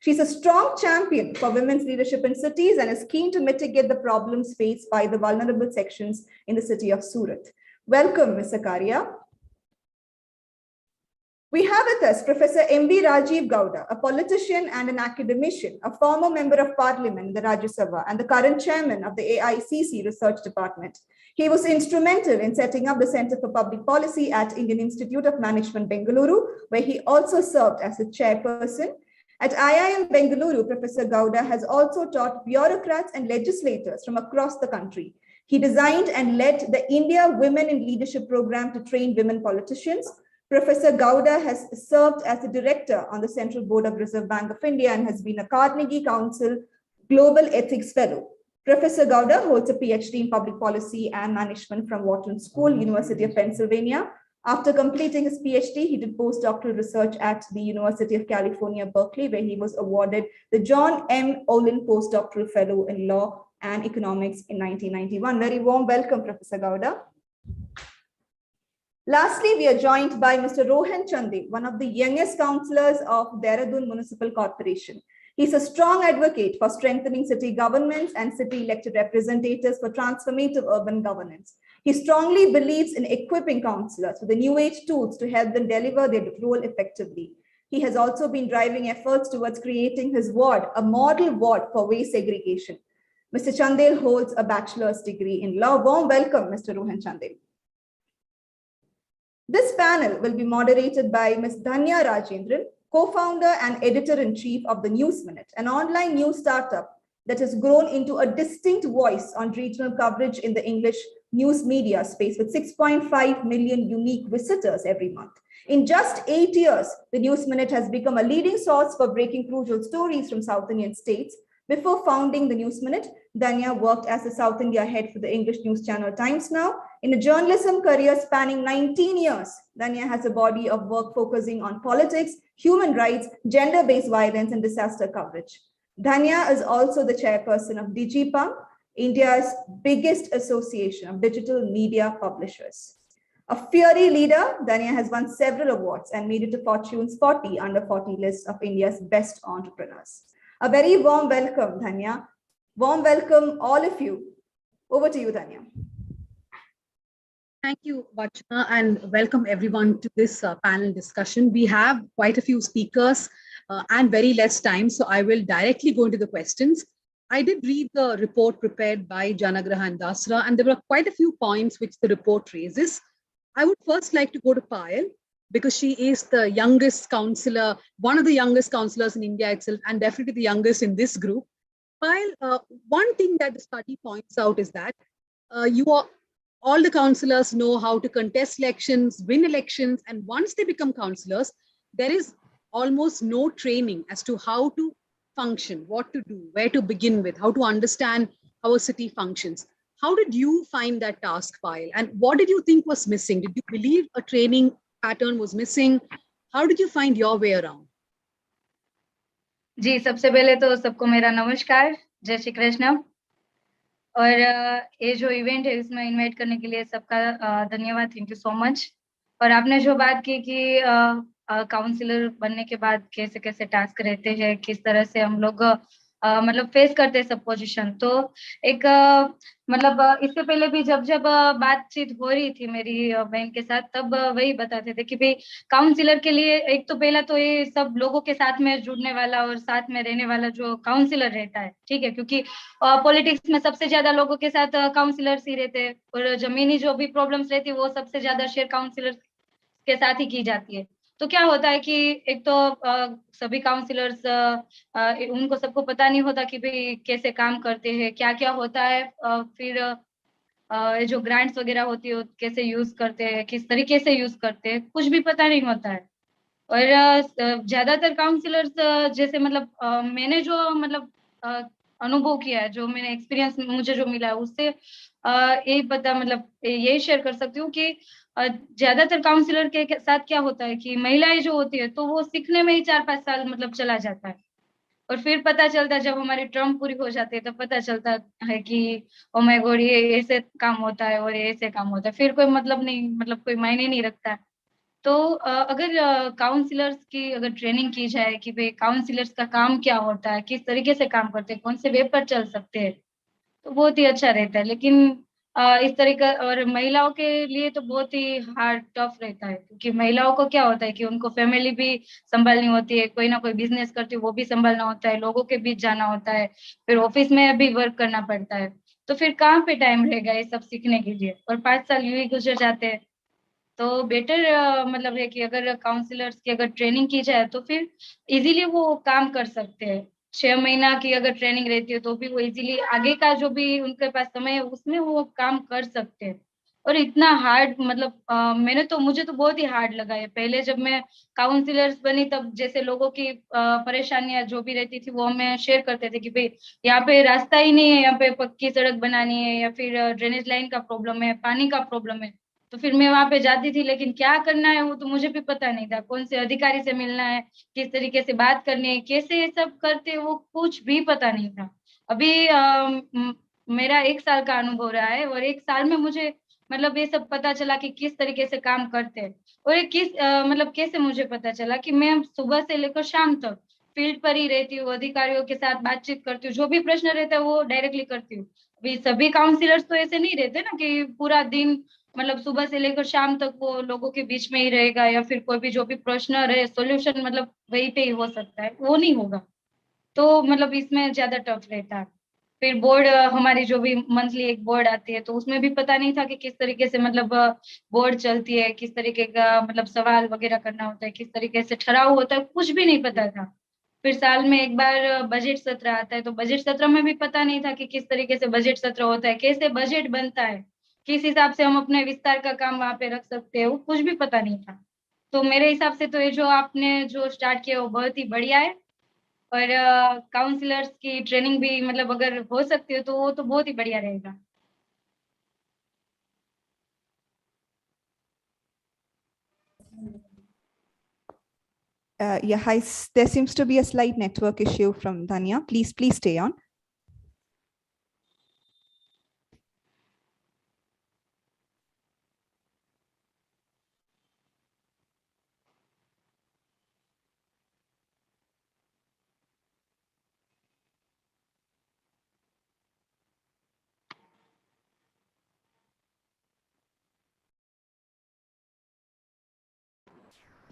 She is a strong champion for women's leadership in cities and is keen to mitigate the problems faced by the vulnerable sections in the city of Surat. Welcome, Ms. Sakaria. We have with us Professor M.V. Rajiv Gowda, a politician and an academician, a former member of parliament in the Rajya Sabha and the current chairman of the AICC Research Department. He was instrumental in setting up the Center for Public Policy at Indian Institute of Management, Bengaluru, where he also served as a chairperson. At IIM Bengaluru, Professor Gowda has also taught bureaucrats and legislators from across the country. He designed and led the India Women in Leadership program to train women politicians. Professor Gowda has served as the director on the Central Board of Reserve Bank of India and has been a Carnegie Council Global Ethics Fellow. Professor Gowda holds a PhD in Public Policy and Management from Wharton School, University of Pennsylvania. After completing his PhD, he did postdoctoral research at the University of California, Berkeley, where he was awarded the John M. Olin Postdoctoral Fellow in Law and Economics in 1991. Very warm welcome, Professor Gowda. Lastly, we are joined by Mr. Rohan Chande, one of the youngest councillors of Dehradun Municipal Corporation. He's a strong advocate for strengthening city governments and city elected representatives for transformative urban governance. He strongly believes in equipping councillors with the new age tools to help them deliver their role effectively. He has also been driving efforts towards creating his ward, a model ward for waste segregation. Mr. Chandel holds a bachelor's degree in law. Warm welcome, Mr. Rohan Chandel. This panel will be moderated by Ms. Dhanya Rajendran, co-founder and editor-in-chief of the News Minute, an online news startup that has grown into a distinct voice on regional coverage in the English news media space with 6.5 million unique visitors every month. In just 8 years, the News Minute has become a leading source for breaking crucial stories from South Indian states. Before founding the News Minute, Dhanya worked as the South India head for the English news channel Times Now. In a journalism career spanning 19 years, Dhanya has a body of work focusing on politics, human rights, gender-based violence, and disaster coverage. Dhanya is also the chairperson of DigiPub, India's biggest association of digital media publishers. A fiery leader, Dhanya has won several awards and made it to Fortune's 40 under 40 list of India's best entrepreneurs. A very warm welcome, Dhanya. Warm welcome, all of you. Over to you, Dhanya. Thank you, Vachana, and welcome everyone to this panel discussion. We have quite a few speakers and very less time, so I will directly go into the questions. I did read the report prepared by Janaagraha and Dasra, and there were quite a few points which the report raises. I would first like to go to Payal, because she is the youngest councillor, one of the youngest councillors in India itself, and definitely the youngest in this group. Payal, one thing that the study points out is that all the councillors know how to contest elections, win elections, and once they become councillors, there is almost no training as to how to function, what to do, where to begin with, how to understand how a city functions. How did you find that task, Payal? And what did you think was missing? Did you believe a training pattern was missing? How did you find your way around? जी, सबसे पहले तो सबको मेरा नमस्कार, जय श्री कृष्ण। और ये जो इवेंट है इसमें इनवाइट करने के लिए सबका धन्यवाद, थैंक यू सो मच। और आपने जो बात की कि काउंसलर बनने के बाद कैसे कैसे टास्क रहते हैं, किस तरह से हम लोग मतलब फेस करते हैं सब पोजीशन, तो एक मतलब इससे पहले भी जब बातचीत हो रही थी मेरी बहन के साथ, तब वही बताते थे कि भाई काउंसलर के लिए एक तो पहला तो ये सब लोगों के साथ में जुड़ने वाला और साथ में रहने वाला जो काउंसलर रहता है, ठीक है, क्योंकि पॉलिटिक्स में सबसे ज्यादा लोगों के साथ काउंसलर्स ही रहते हैं, और जमीनी जो भी प्रॉब्लम्स रहती है वो सबसे ज्यादा शेयर काउंसलर के साथ ही की जाती है। तो क्या होता है कि एक तो सभी काउंसलर्स उनको सबको पता नहीं होता कि भाई कैसे काम करते हैं, क्या क्या होता है, फिर ये जो ग्रांट्स वगैरह होती है कैसे यूज करते हैं, किस तरीके से यूज करते हैं, कुछ भी पता नहीं होता है। और ज्यादातर काउंसलर्स जैसे मतलब मैंने जो मतलब अनुभव किया है, जो मैंने एक्सपीरियंस मुझे जो मिला है उससे यही पता मतलब यही शेयर कर सकती हूँ कि ज्यादातर काउंसलर के साथ क्या होता है कि महिलाएं जो होती है तो वो सीखने में ही 4-5 साल मतलब चला जाता है, और फिर पता चलता है जब हमारी टर्म पूरी हो जाती है तब पता चलता है कि ओ माय गॉड ये ऐसे काम होता है और ये ऐसे काम होता है, फिर कोई मतलब नहीं, मतलब कोई मायने नहीं रखता है। तो अगर काउंसलर्स की अगर ट्रेनिंग की जाए कि भाई काउंसलर्स का काम क्या होता है, किस तरीके से काम करते हैं, कौन से वे पर चल सकते हैं, तो बहुत ही अच्छा रहता है। लेकिन इस तरीका और महिलाओं के लिए तो बहुत ही हार्ड टफ रहता है, क्योंकि महिलाओं को क्या होता है कि उनको फैमिली भी संभालनी होती है, कोई ना कोई बिजनेस करती है वो भी संभालना होता है, लोगों के बीच जाना होता है, फिर ऑफिस में भी वर्क करना पड़ता है, तो फिर कहाँ पे टाइम रहेगा ये सब सीखने के लिए, और 5 साल यूं ही गुजर जाते हैं। तो बेटर मतलब है कि अगर काउंसलर्स की अगर ट्रेनिंग की जाए तो फिर इजीली वो काम कर सकते हैं। 6 महीना की अगर ट्रेनिंग रहती है तो भी वो इजीली आगे का जो भी उनके पास समय है उसमें वो काम कर सकते हैं। और इतना हार्ड मतलब मुझे तो बहुत ही हार्ड लगा है। पहले जब मैं काउंसलर्स बनी तब जैसे लोगों की परेशानियां जो भी रहती थी वो हमें शेयर करते थे कि भाई यहाँ पे रास्ता ही नहीं है, यहाँ पे पक्की सड़क बनानी है, या फिर ड्रेनेज लाइन का प्रॉब्लम है, पानी का प्रॉब्लम है। तो फिर मैं वहां पे जाती थी, लेकिन क्या करना है वो तो मुझे भी पता नहीं था, कौन से अधिकारी से मिलना है, किस तरीके से बात करनी है, कैसे ये सब करते हैं, वो कुछ भी पता नहीं था। अभी मेरा 1 साल का अनुभव रहा है, और 1 साल में मुझे मतलब ये सब पता चला कि किस तरीके से काम करते हैं। और ये मतलब कैसे मुझे पता चला कि मैं सुबह से लेकर शाम तक फील्ड पर ही रहती हूँ, अधिकारियों के साथ बातचीत करती हूँ, जो भी प्रश्न रहता है वो डायरेक्टली करती हूँ। अभी सभी काउंसलर्स तो ऐसे नहीं रहते ना कि पूरा दिन मतलब सुबह से लेकर शाम तक वो लोगों के बीच में ही रहेगा, या फिर कोई भी जो भी प्रश्न रहे सॉल्यूशन मतलब वहीं पे ही हो सकता है, वो नहीं होगा। तो मतलब इसमें ज्यादा टफ रहता है। फिर बोर्ड हमारी जो भी मंथली एक बोर्ड आती है तो उसमें भी पता नहीं था कि किस तरीके से मतलब बोर्ड चलती है, किस तरीके का मतलब सवाल वगैरह करना होता है, किस तरीके से ठहराव होता है, कुछ भी नहीं पता था। फिर साल में एक बार बजट सत्र आता है, तो बजट सत्र में भी पता नहीं था कि किस तरीके से बजट सत्र होता है, कैसे बजट बनता है, किस हिसाब से हम अपने विस्तार का काम वहां पे रख सकते हैं, वो कुछ भी पता नहीं था। तो मेरे हिसाब से तो ये जो आपने जो स्टार्ट किया वो बहुत ही बढ़िया है। और काउंसलर्स की ट्रेनिंग भी मतलब अगर हो सकती हो तो वो तो बहुत ही बढ़िया रहेगा। Yeah, hi. There seems to be a slight network issue from Dhanya. Please stay on.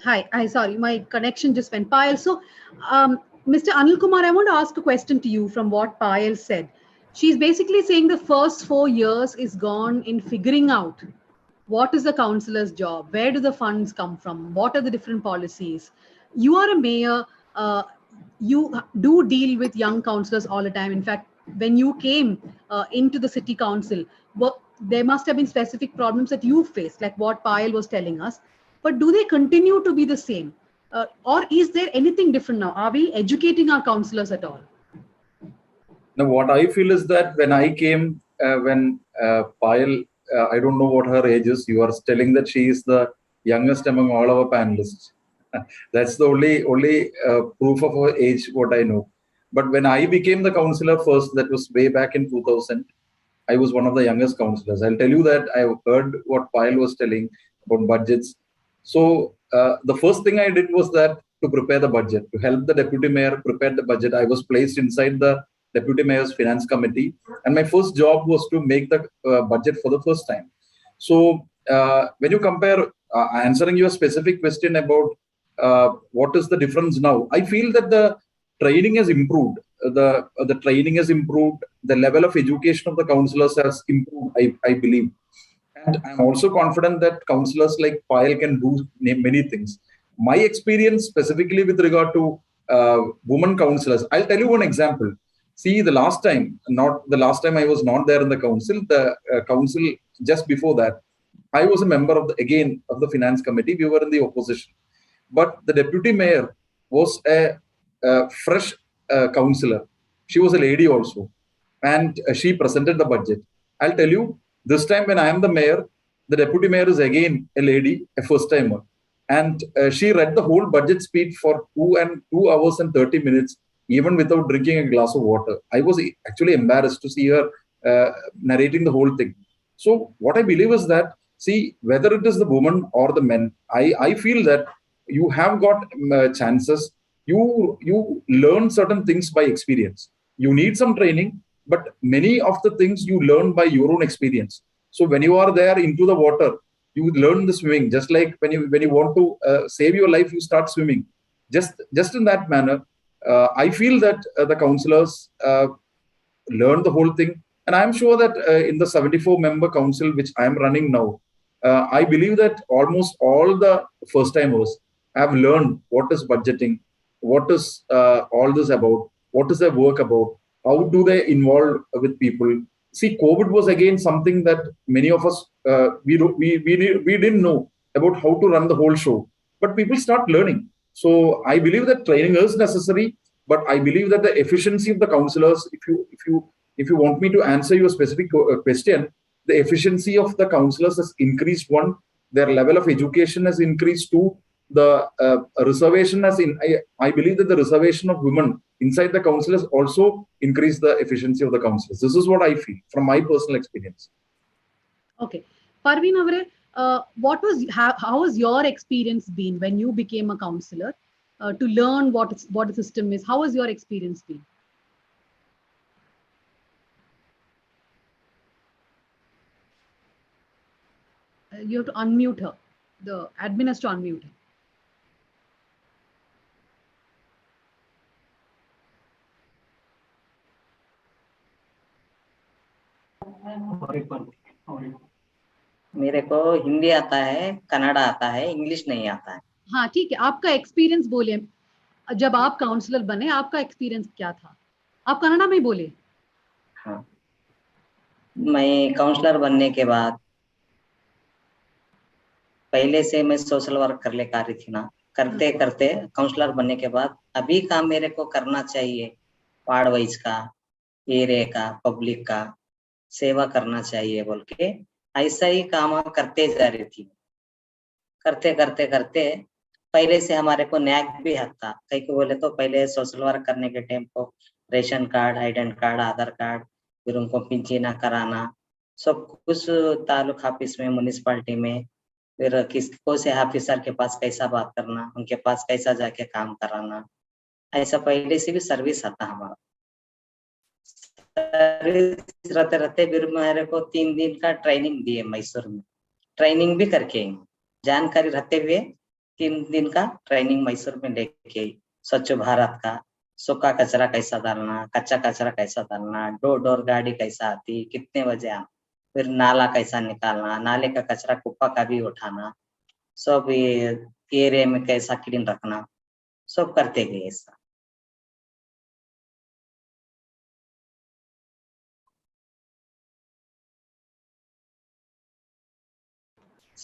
Hi, sorry, my connection just went. Payal, so Mr. Anil Kumar, I want to ask a question to you from what Payal said. She's basically saying the first 4 years is gone in figuring out what is the councillor's job, where do the funds come from, what are the different policies. You are a mayor, you do deal with young councillors all the time. In fact, when you came into the city council, there must have been specific problems that you faced, like what Payal was telling us. But do they continue to be the same? Or is there anything different now? Are we educating our councillors at all? Now, what I feel is that when I came, when Payal, I don't know what her age is, you are telling that she is the youngest among all our panelists. That's the only proof of her age, what I know. But when I became the councillor first, that was way back in 2000, I was one of the youngest councillors. I'll tell you that I heard what Payal was telling about budgets. So the first thing I did was that to prepare the budget, to help the deputy mayor prepare the budget. I was placed inside the deputy mayor's finance committee, and my first job was to make the budget for the first time. So when you compare, answering your specific question about what is the difference now, I feel that the training has improved. The training has improved. The level of education of the councillors has improved, I believe. And I'm also confident that councillors like Payal can do many things. My experience specifically with regard to women councillors, I'll tell you one example. See, the last time I was not there in the council, council just before that, I was a member of the finance committee. We were in the opposition. But the deputy mayor was a fresh councillor. She was a lady also. And she presented the budget. I'll tell you, this time when I am the mayor, the deputy mayor is again a lady, a first timer. And she read the whole budget speech for 2 hours and 30 minutes, even without drinking a glass of water. I was actually embarrassed to see her narrating the whole thing. So what I believe is that, see, whether it is the woman or the men, I feel that you have got chances. You learn certain things by experience. You need some training, but many of the things you learn by your own experience. So when you are there into the water, you learn the swimming. Just like when you want to save your life, you start swimming. Just in that manner, I feel that the councillors learn the whole thing. And I'm sure that in the 74-member council, which I'm running now, I believe that almost all the first-timers have learned what is budgeting, what is all this about, what is their work about, how do they involve with people. See, COVID was again something that many of us, we didn't know about how to run the whole show, but people start learning. So I believe that training is necessary, but I believe that the efficiency of the councillors, if you want me to answer your specific question, the efficiency of the councillors has increased. One, their level of education has increased. Two, the reservation has I believe that the reservation of women inside the council has also increased the efficiency of the councillors. This is what I feel from my personal experience. Okay. Parveen Avare, how has your experience been when you became a councillor to learn what the system is? How has your experience been? You have to unmute her. The admin has to unmute her. मेरे को हिंदी आता है, कन्नड़ा आता है, English नहीं आता है। हाँ ठीक है, आपका एक्सपीरियंस बोलिए। जब आप काउंसलर बने, आपका एक्सपीरियंस क्या था? आप कन्नड़ा में बोले। हाँ, मैं काउंसलर बनने के बाद पहले से मैं सोशल वर्क कर ले रही थी ना, करते करते काउंसलर बनने के बाद अभी काम मेरे को करना चाहिए, वार्ड वाइज का, एरिया का, पब्लिक का सेवा करना चाहिए बोल के ऐसा ही काम करते जा रही थी। करते करते करते पहले से हमारे को नैक भी आता, कहीं को बोले तो पहले सोशल वर्क करने के टाइम को रेशन कार्ड, आइडेंट कार्ड, आधार कार्ड, फिर उनको पिंचीना कराना, सब कुछ तालुक ऑफिस में, म्युनिसिपैलिटी में, फिर किसको से ऑफिसर के पास कैसा बात करना, उनके पास कैसा जाके काम कराना, ऐसा पहले से भी सर्विस आता हमारा। सर्विस रहते रहते फिर मेरे को 3 दिन का ट्रेनिंग दिए मैसूर में, ट्रेनिंग भी करके जानकारी रहते हुए 3 दिन का ट्रेनिंग मैसूर में लेके, स्वच्छ भारत का, सूखा कचरा कैसा डालना, कच्चा कचरा कैसा डालना, डोर डोर गाड़ी कैसा आती, कितने बजे आना, फिर नाला कैसा निकालना, नाले का कचरा कुप्पा का भी उठाना, सब एरिया में कैसा क्लीन रखना, सब करते गए ऐसा।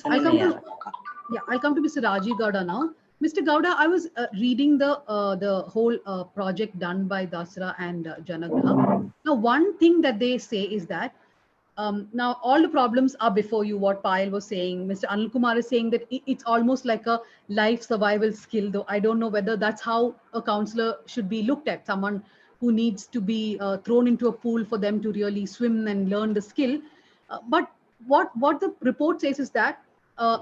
I'll come to Mr. Rajiv Gowda now. Mr. Gowda, I was reading the whole project done by Dasra and Janaagraha. Now, one thing that they say is that now all the problems are before you. What Payal was saying, Mr. Anil Kumar is saying that it's almost like a life survival skill. Though I don't know whether that's how a councillor should be looked at. Someone who needs to be thrown into a pool for them to really swim and learn the skill. But what the report says is that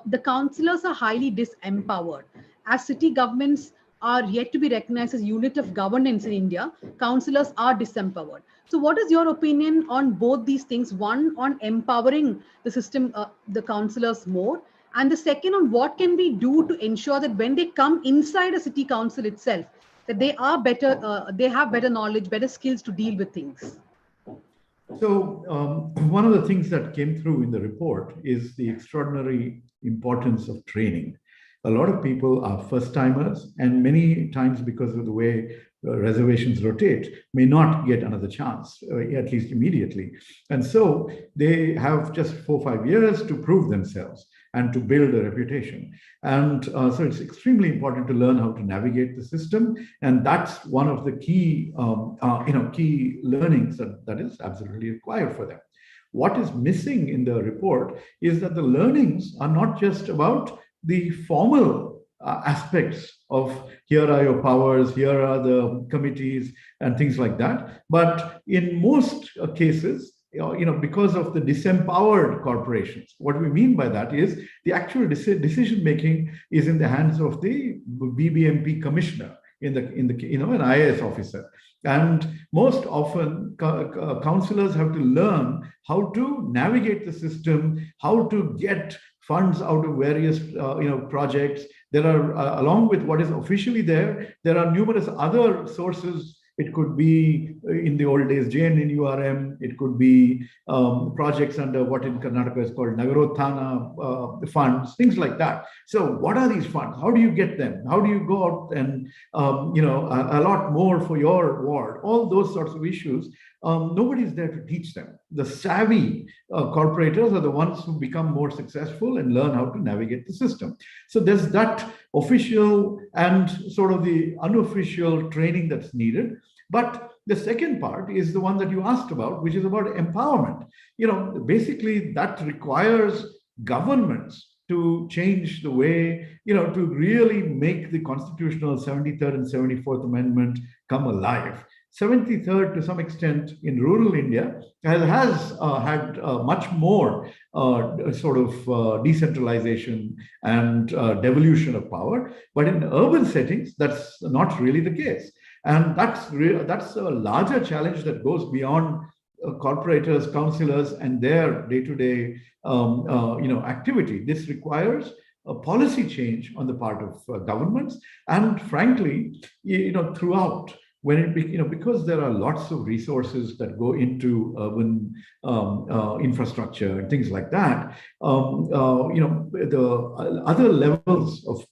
the councillors are highly disempowered. As city governments are yet to be recognized as unit of governance in India, councillors are disempowered. So what is your opinion on both these things? One, on empowering the system, the councillors more, and the second on what can we do to ensure that when they come inside a city council itself, that they are better, they have better knowledge, better skills to deal with things. So one of the things that came through in the report is the extraordinary importance of training. A lot of people are first timers, and many times because of the way reservations rotate, may not get another chance, at least immediately. And so they have just 4 or 5 years to prove themselves and to build a reputation. And so it's extremely important to learn how to navigate the system. And that's one of the key, key learnings that is absolutely required for them. What is missing in the report is that the learnings are not just about the formal aspects of here are your powers, here are the committees and things like that. But in most cases, because of the disempowered corporations, what we mean by that is the actual decision making is in the hands of the BBMP commissioner, in the an IAS officer. And most often councillors have to learn how to navigate the system, how to get funds out of various projects. There are, along with what is officially there are numerous other sources. It could be, in the old days, JNNURM. It could be projects under what in Karnataka is called Nagarothana funds, things like that. So what are these funds? How do you get them? How do you go out and, a lot more for your ward? All those sorts of issues, nobody's there to teach them. The savvy corporators are the ones who become more successful and learn how to navigate the system. So there's that official and sort of the unofficial training that's needed. But the second part is the one that you asked about, which is about empowerment. Basically that requires governments to change the way, to really make the constitutional 73rd and 74th Amendment come alive. 73rd, to some extent, in rural India has had much more sort of decentralization and devolution of power. But in urban settings, that's not really the case. And that's a larger challenge that goes beyond corporators, councillors, and their day-to-day activity. This requires a policy change on the part of governments, and frankly, throughout. When it because there are lots of resources that go into urban infrastructure and things like that, the other levels of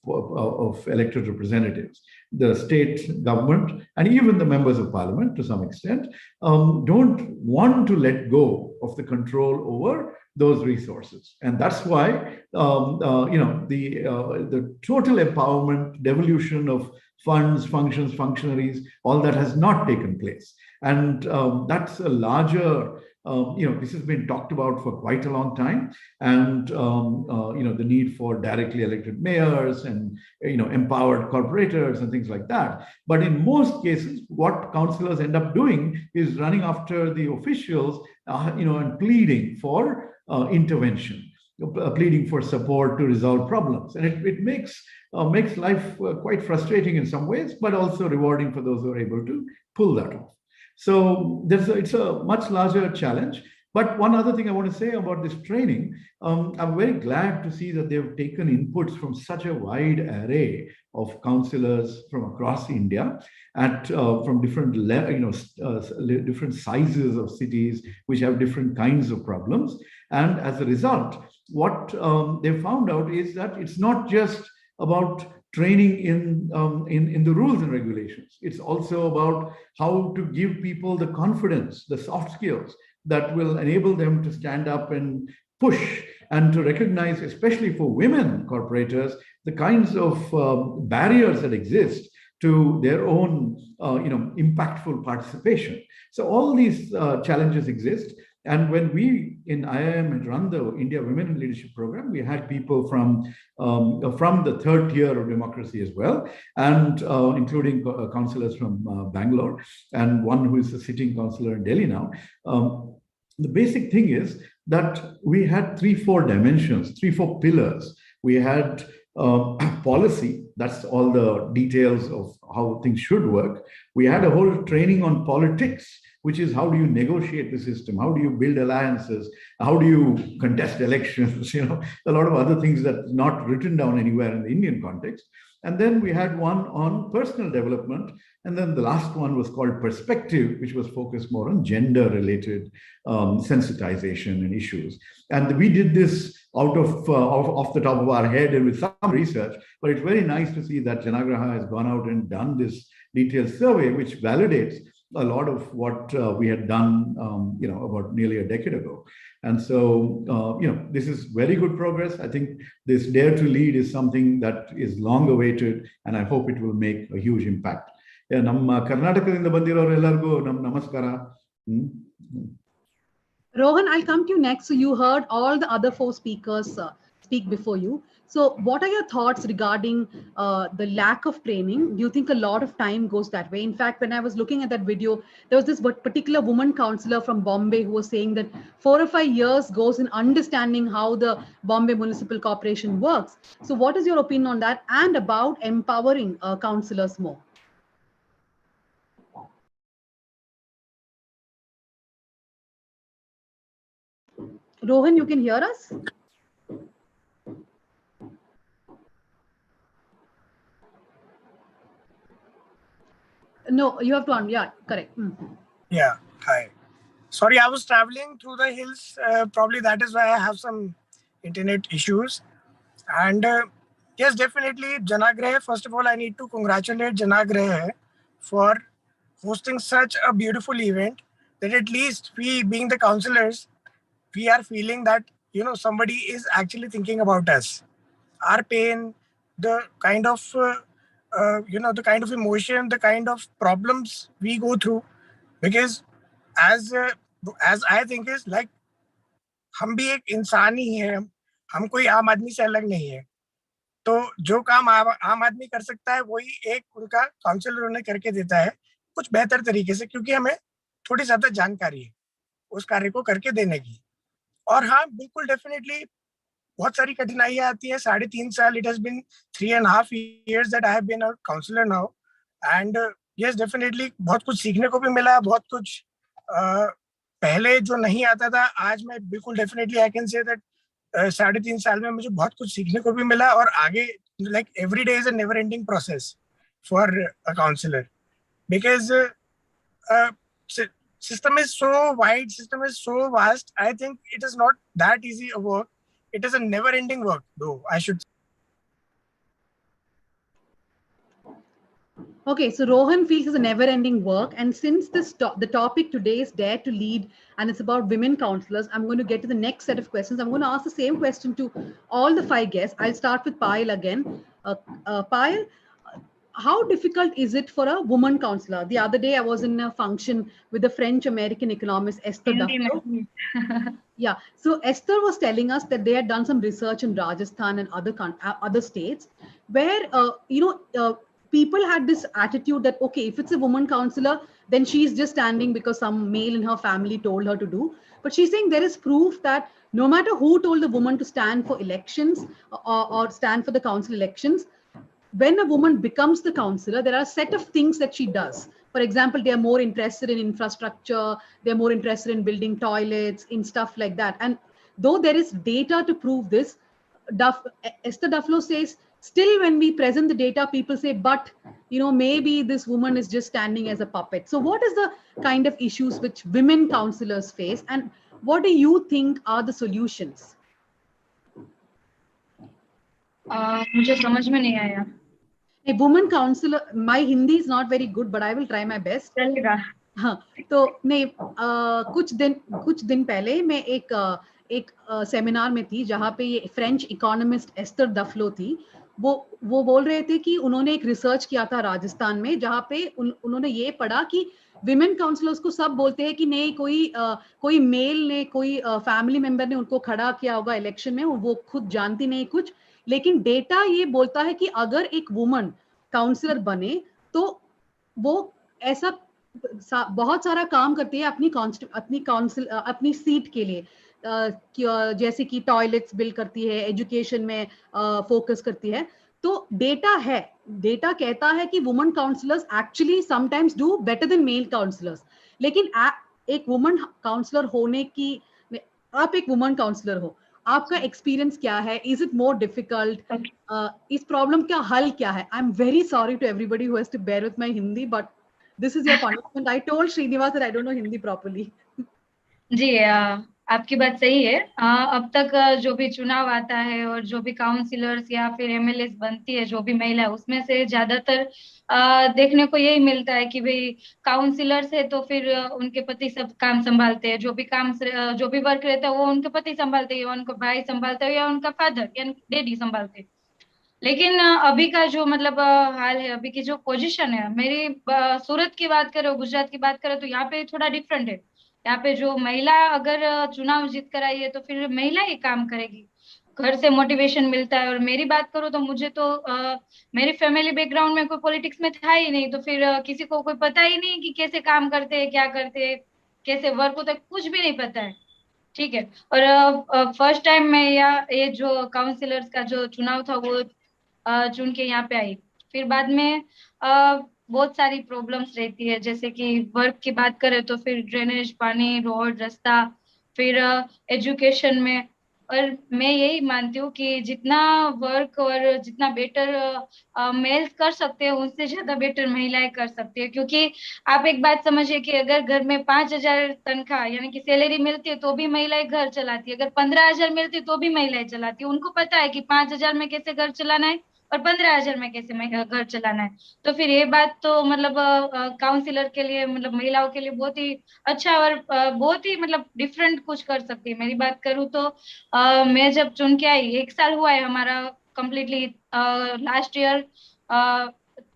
elected representatives, the state government, and even the members of parliament to some extent, don't want to let go of the control over those resources. And that's why the total empowerment, devolution of funds, functions, functionaries, all that has not taken place. And that's a larger, this has been talked about for quite a long time. And, the need for directly elected mayors and, empowered corporators and things like that. But in most cases, what councillors end up doing is running after the officials, and pleading for intervention, pleading for support to resolve problems. And it makes life quite frustrating in some ways, but also rewarding for those who are able to pull that off. So it's a much larger challenge. But one other thing I want to say about this training, I'm very glad to see that they've taken inputs from such a wide array of councillors from across India, from different different sizes of cities, which have different kinds of problems. And as a result, what they found out is that it's not just about training in the rules and regulations. It's also about how to give people the confidence, the soft skills that will enable them to stand up and push, and to recognize, especially for women corporators, the kinds of barriers that exist to their own impactful participation. So all these challenges exist. And when we in IIM had run the India Women in Leadership program, we had people from the third tier of democracy as well, and including councillors from Bangalore, and one who is a sitting councillor in Delhi now. The basic thing is that we had 3-4 dimensions, 3-4 pillars. We had policy, that's all the details of how things should work. We had a whole training on politics, which is how do you negotiate the system, how do you build alliances, how do you contest elections, a lot of other things that are not written down anywhere in the Indian context. And then we had one on personal development. And then the last one was called Perspective, which was focused more on gender-related sensitization and issues. And we did this out of off the top of our head and with some research, but it's very nice to see that Janaagraha has gone out and done this detailed survey, which validates a lot of what we had done, about nearly a decade ago. And so, this is very good progress. I think this Dare to Lead is something that is long awaited, and I hope it will make a huge impact. Namma Karnatakaದಿಂದ ಬಂದಿರೋರು ಎಲ್ಲರಿಗೂ ನಮಸ್ಕಾರ. Rohan, I'll come to you next. So you heard all the other 4 speakers speak before you. So what are your thoughts regarding the lack of training? Do you think a lot of time goes that way? In fact, when I was looking at that video, there was this particular woman councillor from Bombay who was saying that 4 or 5 years goes in understanding how the Bombay Municipal Corporation works. So what is your opinion on that and about empowering councillors more? Rohan, you can hear us? No, you have to yeah, correct. Yeah, hi. Sorry, I was traveling through the hills. Probably that is why I have some internet issues. And yes, definitely, Janaagraha. First of all, I need to congratulate Janaagraha for hosting such a beautiful event that at least we, being the councillors, we are feeling that, somebody is actually thinking about us. Our pain, the kind of the kind of emotion, the kind of problems we go through, because as I think is like, हम भी एक इंसान ही हैं, हम कोई आम आदमी से अलग नहीं है. तो जो काम आम आदमी कर सकता है वही एक उनका काउंसलर उन्हें करके देता है कुछ बेहतर तरीके से, क्योंकि हमें थोड़ी ज्यादा जानकारी है उस कार्य को करके देने की. और हाँ, बिल्कुल डेफिनेटली बहुत सारी कठिनाइयां आती हैं. 3.5 साल, it has been 3.5 years that I have been a counsellor now. And yes, definitely बहुत कुछ सीखने को भी मिला, बहुत कुछ पहले जो नहीं आता था, आज मैं बिल्कुल definitely I can say that 3.5 साल में मुझे बहुत कुछ सीखने को भी मिला. और आगे like every day is a never ending process for a counsellor, because system is so wide, system is so vast. I think it is not that easy a work. It is a never ending work, though, I should say. Okay, so Rohan feels it's a never-ending work, and since the topic today is Dare to Lead, and it's about women councillors, I'm going to get to the next set of questions. I'm going to ask the same question to all the 5 guests. I'll start with Payal again. Payal, how difficult is it for a woman councillor? The other day, I was in a function with the French-American economist Esther Duflo. Yeah, so Esther was telling us that they had done some research in Rajasthan and other states where, people had this attitude that, okay, if it's a woman councillor, then she's just standing because some male in her family told her to do. But she's saying there is proof that no matter who told the woman to stand for elections or stand for the council elections, when a woman becomes the councillor, there are a set of things that she does. For example, they are more interested in infrastructure, they're more interested in building toilets, in stuff like that. And though there is data to prove this, Esther Duflo says, still when we present the data, people say, but, maybe this woman is just standing as a puppet. So what is the kind of issues which women councillors face, and what do you think are the solutions? मुझे समझ में नहीं आया. A woman councillor, my Hindi is not very good, but I will try my best. चलेगा. हाँ, तो नहीं, कुछ दिन पहले मैं एक सेमिनार में थी जहाँ पे ये फ्रेंच इकोनॉमिस्ट एस्टर डफलो थी. वो बोल रहे थे कि उन्होंने एक रिसर्च किया था राजस्थान में, जहाँ पे उन्होंने ये पढ़ा कि विमेन काउंसलर्स को सब बोलते हैं कि नहीं कोई मेल ने कोई फैमिली मेंबर ने उनको खड़ा किया होगा इलेक्शन में, वो खुद जानती नहीं कुछ, लेकिन डेटा ये बोलता है कि अगर एक वुमन काउंसलर बने तो वो ऐसा बहुत सारा काम करती है अपनी सीट के लिए, जैसे कि टॉयलेट्स बिल्ड करती है, एजुकेशन में फोकस करती है। तो डेटा कहता है कि woman counsellors actually sometimes do better than male counsellors, लेकिन एक वुमन काउंसलर होने की, आप एक वुमन काउंसलर हो, आपका एक्सपीरियंस क्या है? Is it more difficult? इस प्रॉब्लम का हल क्या है? I am very sorry to everybody who has to bear with my Hindi, but this is your punishment. I told Srinivas that I don't know Hindi properly. जी, आपकी बात सही है। अब तक जो भी चुनाव आता है और जो भी काउंसिलर्स या फिर एमएलएस बनती है, जो भी महिला है, उसमें से ज्यादातर देखने को यही मिलता है कि भाई काउंसिलर्स है तो फिर उनके पति सब काम संभालते हैं, जो भी वर्क रहता है वो उनके पति संभालते हैं, उनका भाई संभालता है या उनका फादर या डैडी संभालते हैं। लेकिन अभी का जो मतलब हाल है, अभी की जो पोजीशन है, मेरी सूरत की बात करो, गुजरात की बात करो, तो यहाँ पे थोड़ा डिफरेंट है। यहाँ पे जो महिला अगर चुनाव जीत कर आई है तो फिर महिला ही काम करेगी, घर से मोटिवेशन मिलता है। और मेरी बात करूँ तो मुझे तो मेरी फैमिली बैकग्राउंड में कोई पॉलिटिक्स में था ही नहीं, तो फिर किसी को कोई पता ही नहीं कि कैसे काम करते हैं, क्या करते हैं, कैसे वर्क होता है, कुछ भी नहीं पता है। ठीक है। और फर्स्ट टाइम मैं ये जो काउंसिलर्स का जो चुनाव था वो चुन के यहाँ पे आई। फिर बाद में बहुत सारी प्रॉब्लम्स रहती है, जैसे कि वर्क की बात करें तो फिर ड्रेनेज, पानी, रोड, रास्ता, फिर एजुकेशन में। और मैं यही मानती हूँ कि जितना वर्क और जितना बेटर मेल्स कर सकते हैं, उससे ज्यादा बेटर महिलाएं कर सकती है। क्योंकि आप एक बात समझिए कि अगर घर में 5,000 तनख्वाह यानी कि सैलरी मिलती है तो भी महिलाएं घर चलाती है, अगर 15,000 मिलती है तो भी महिलाएं चलाती है। उनको पता है कि 5,000 में कैसे घर चलाना है और 15,000 में कैसे घर चलाना है। तो फिर ये बात तो मतलब काउंसिलर के लिए, मतलब महिलाओं के लिए बहुत ही अच्छा और बहुत ही मतलब डिफरेंट कुछ कर सकती है। मेरी बात करूँ तो मैं जब चुन के आई, 1 साल हुआ है हमारा कंप्लीटली। लास्ट ईयर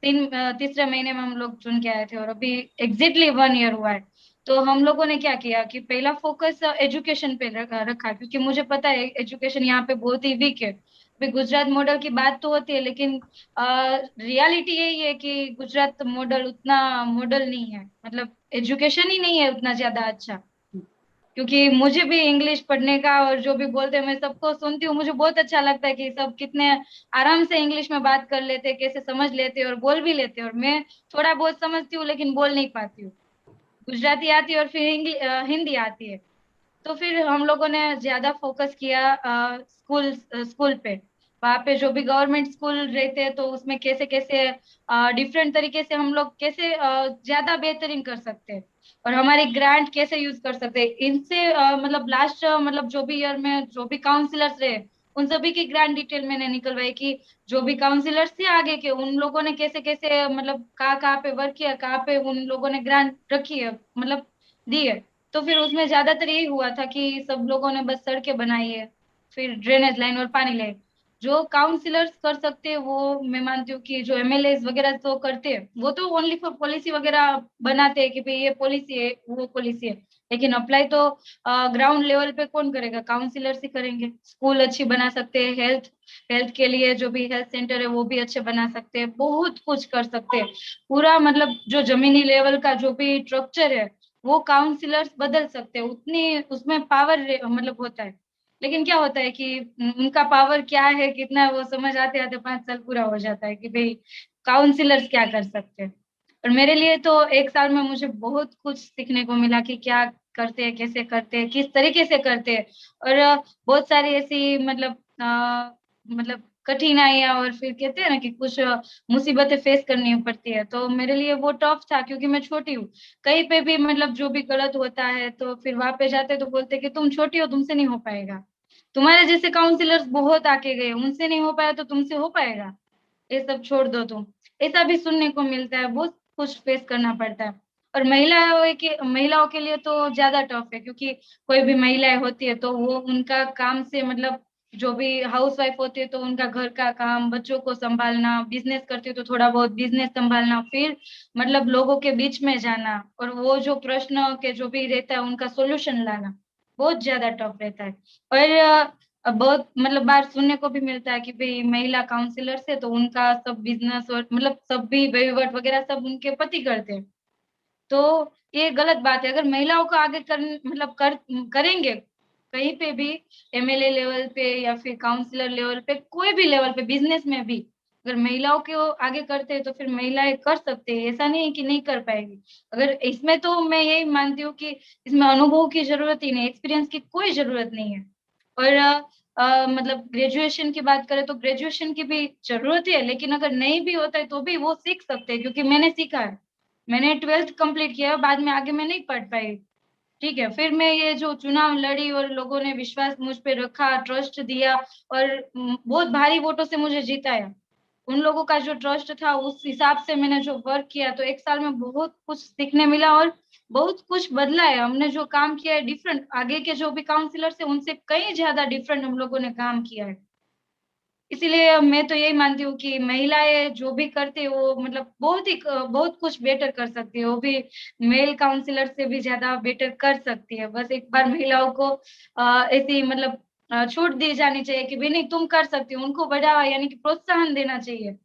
तीसरे महीने में हम लोग चुन के आए थे और अभी एग्जैक्टली 1 ईयर हुआ है। तो हम लोगों ने क्या किया कि पहला फोकस एजुकेशन पे रखा, क्योंकि मुझे पता है एजुकेशन यहाँ पे बहुत ही वीक है। अभी गुजरात मॉडल की बात तो होती है, लेकिन रियलिटी यही है कि गुजरात मॉडल उतना मॉडल नहीं है, मतलब एजुकेशन ही नहीं है उतना ज्यादा अच्छा। क्योंकि मुझे भी इंग्लिश पढ़ने का और जो भी बोलते हैं मैं सबको सुनती हूँ, मुझे बहुत अच्छा लगता है कि सब कितने आराम से इंग्लिश में बात कर लेते हैं, कैसे समझ लेते हैं और बोल भी लेते हैं। और मैं थोड़ा बहुत समझती हूँ लेकिन बोल नहीं पाती हूँ। गुजराती आती है और फिर हिंदी आती है। तो फिर हम लोगों ने ज्यादा फोकस किया स्कूल पे। वहाँ पे जो भी गवर्नमेंट स्कूल रहते हैं तो उसमें कैसे कैसे डिफरेंट तरीके से हम लोग कैसे ज्यादा बेहतरीन कर सकते हैं और हमारी ग्रांट कैसे यूज कर सकते हैं। इनसे मतलब लास्ट मतलब जो भी ईयर में जो भी काउंसिलर्स रहे उन सभी की ग्रांट डिटेल मैंने निकलवाई कि जो भी काउंसिलर्स थे आगे के, उन लोगों ने कैसे कैसे मतलब कहाँ पे वर्क किया, कहाँ पे उन लोगों ने ग्रांट रखी है, मतलब दी है। तो फिर उसमें ज्यादातर यही हुआ था कि सब लोगों ने बस सड़कें बनाई है, फिर ड्रेनेज लाइन और पानी लाइन। जो काउंसिलर्स कर सकते हैं वो मैं मानती हूँ कि जो एमएलए वगैरह तो करते हैं, वो तो ओनली फॉर पॉलिसी वगैरह बनाते हैं कि भाई ये पॉलिसी है वो पॉलिसी है, लेकिन अप्लाई तो ग्राउंड लेवल पे कौन करेगा? काउंसिलर्स ही करेंगे। स्कूल अच्छी बना सकते हैं, हेल्थ के लिए जो भी हेल्थ सेंटर है वो भी अच्छे बना सकते हैं, बहुत कुछ कर सकते हैं। पूरा मतलब जो जमीनी लेवल का जो भी स्ट्रक्चर है वो काउंसिलर्स बदल सकते हैं, उतनी उसमें पावर मतलब होता है। लेकिन क्या होता है कि उनका पावर क्या है कितना है वो समझ आते आते 5 साल पूरा हो जाता है कि भाई काउंसिलर्स क्या कर सकते हैं। और मेरे लिए तो 1 साल में मुझे बहुत कुछ सीखने को मिला कि क्या करते हैं, कैसे करते हैं, किस तरीके से करते हैं। और बहुत सारी ऐसी मतलब कठिनाइयां और फिर कहते हैं ना कि कुछ मुसीबतें फेस करनी पड़ती है। तो मेरे लिए वो टफ था क्योंकि मैं छोटी हूँ। कहीं पे भी मतलब जो भी गलत होता है तो फिर वहां पे जाते तो बोलते कि तुम छोटी हो, तुमसे नहीं हो पाएगा। तुम्हारे जैसे काउंसिलर्स बहुत आके गए, उनसे नहीं हो पाया तो तुमसे हो पाएगा, ये सब छोड़ दो तुम। ऐसा भी सुनने को मिलता है, बहुत कुछ फेस करना पड़ता है। और महिलाओं के लिए तो ज्यादा टफ है, क्योंकि कोई भी महिलाएं होती है तो वो उनका काम से मतलब जो भी हाउस वाइफ होती है तो उनका घर का काम, बच्चों को संभालना, बिजनेस करती है तो थोड़ा बहुत बिजनेस संभालना, फिर मतलब लोगों के बीच में जाना और वो जो प्रश्न के जो भी रहता है उनका सोल्यूशन लाना बहुत ज्यादा टफ रहता है। और बहुत मतलब बार सुनने को भी मिलता है कि भाई महिला काउंसिलर से तो उनका सब बिजनेस और मतलब सब भी वहीवट वगैरह सब उनके पति करते हैं। तो ये गलत बात है। अगर महिलाओं को आगे करेंगे कहीं पे भी, एमएलए लेवल पे या फिर काउंसलर लेवल पे, कोई भी लेवल पे, बिजनेस में भी अगर महिलाओं को आगे करते हैं तो फिर महिलाएं कर सकते हैं, ऐसा नहीं है कि नहीं कर पाएगी। अगर इसमें तो मैं यही मानती हूँ कि इसमें अनुभव की जरूरत ही नहीं, एक्सपीरियंस की कोई जरूरत नहीं है। और मतलब ग्रेजुएशन की बात करें तो ग्रेजुएशन की भी जरूरत है, लेकिन अगर नहीं भी होता है तो भी वो सीख सकते हैं, क्योंकि मैंने सीखा है। मैंने 12th कंप्लीट किया, बाद में आगे मैं नहीं पढ़ पाई, ठीक है। फिर मैं ये जो चुनाव लड़ी और लोगों ने विश्वास मुझ पे रखा, ट्रस्ट दिया और बहुत भारी वोटों से मुझे जिताया। उन लोगों का जो ट्रस्ट था उस हिसाब से मैंने जो वर्क किया तो 1 साल में बहुत कुछ सीखने मिला और बहुत कुछ बदला है। हमने जो काम किया है डिफरेंट, आगे के जो भी काउंसिलर है उनसे कहीं ज्यादा डिफरेंट हम लोगों ने काम किया है। इसीलिए मैं तो यही मानती हूँ कि महिलाएं जो भी करती है वो मतलब बहुत कुछ बेटर कर सकती है, वो भी मेल काउंसिलर से भी ज्यादा बेटर कर सकती है। बस एक बार महिलाओं को ऐसी मतलब छूट दी जानी चाहिए कि भी नहीं तुम कर सकती हो, उनको बढ़ावा यानी कि प्रोत्साहन देना चाहिए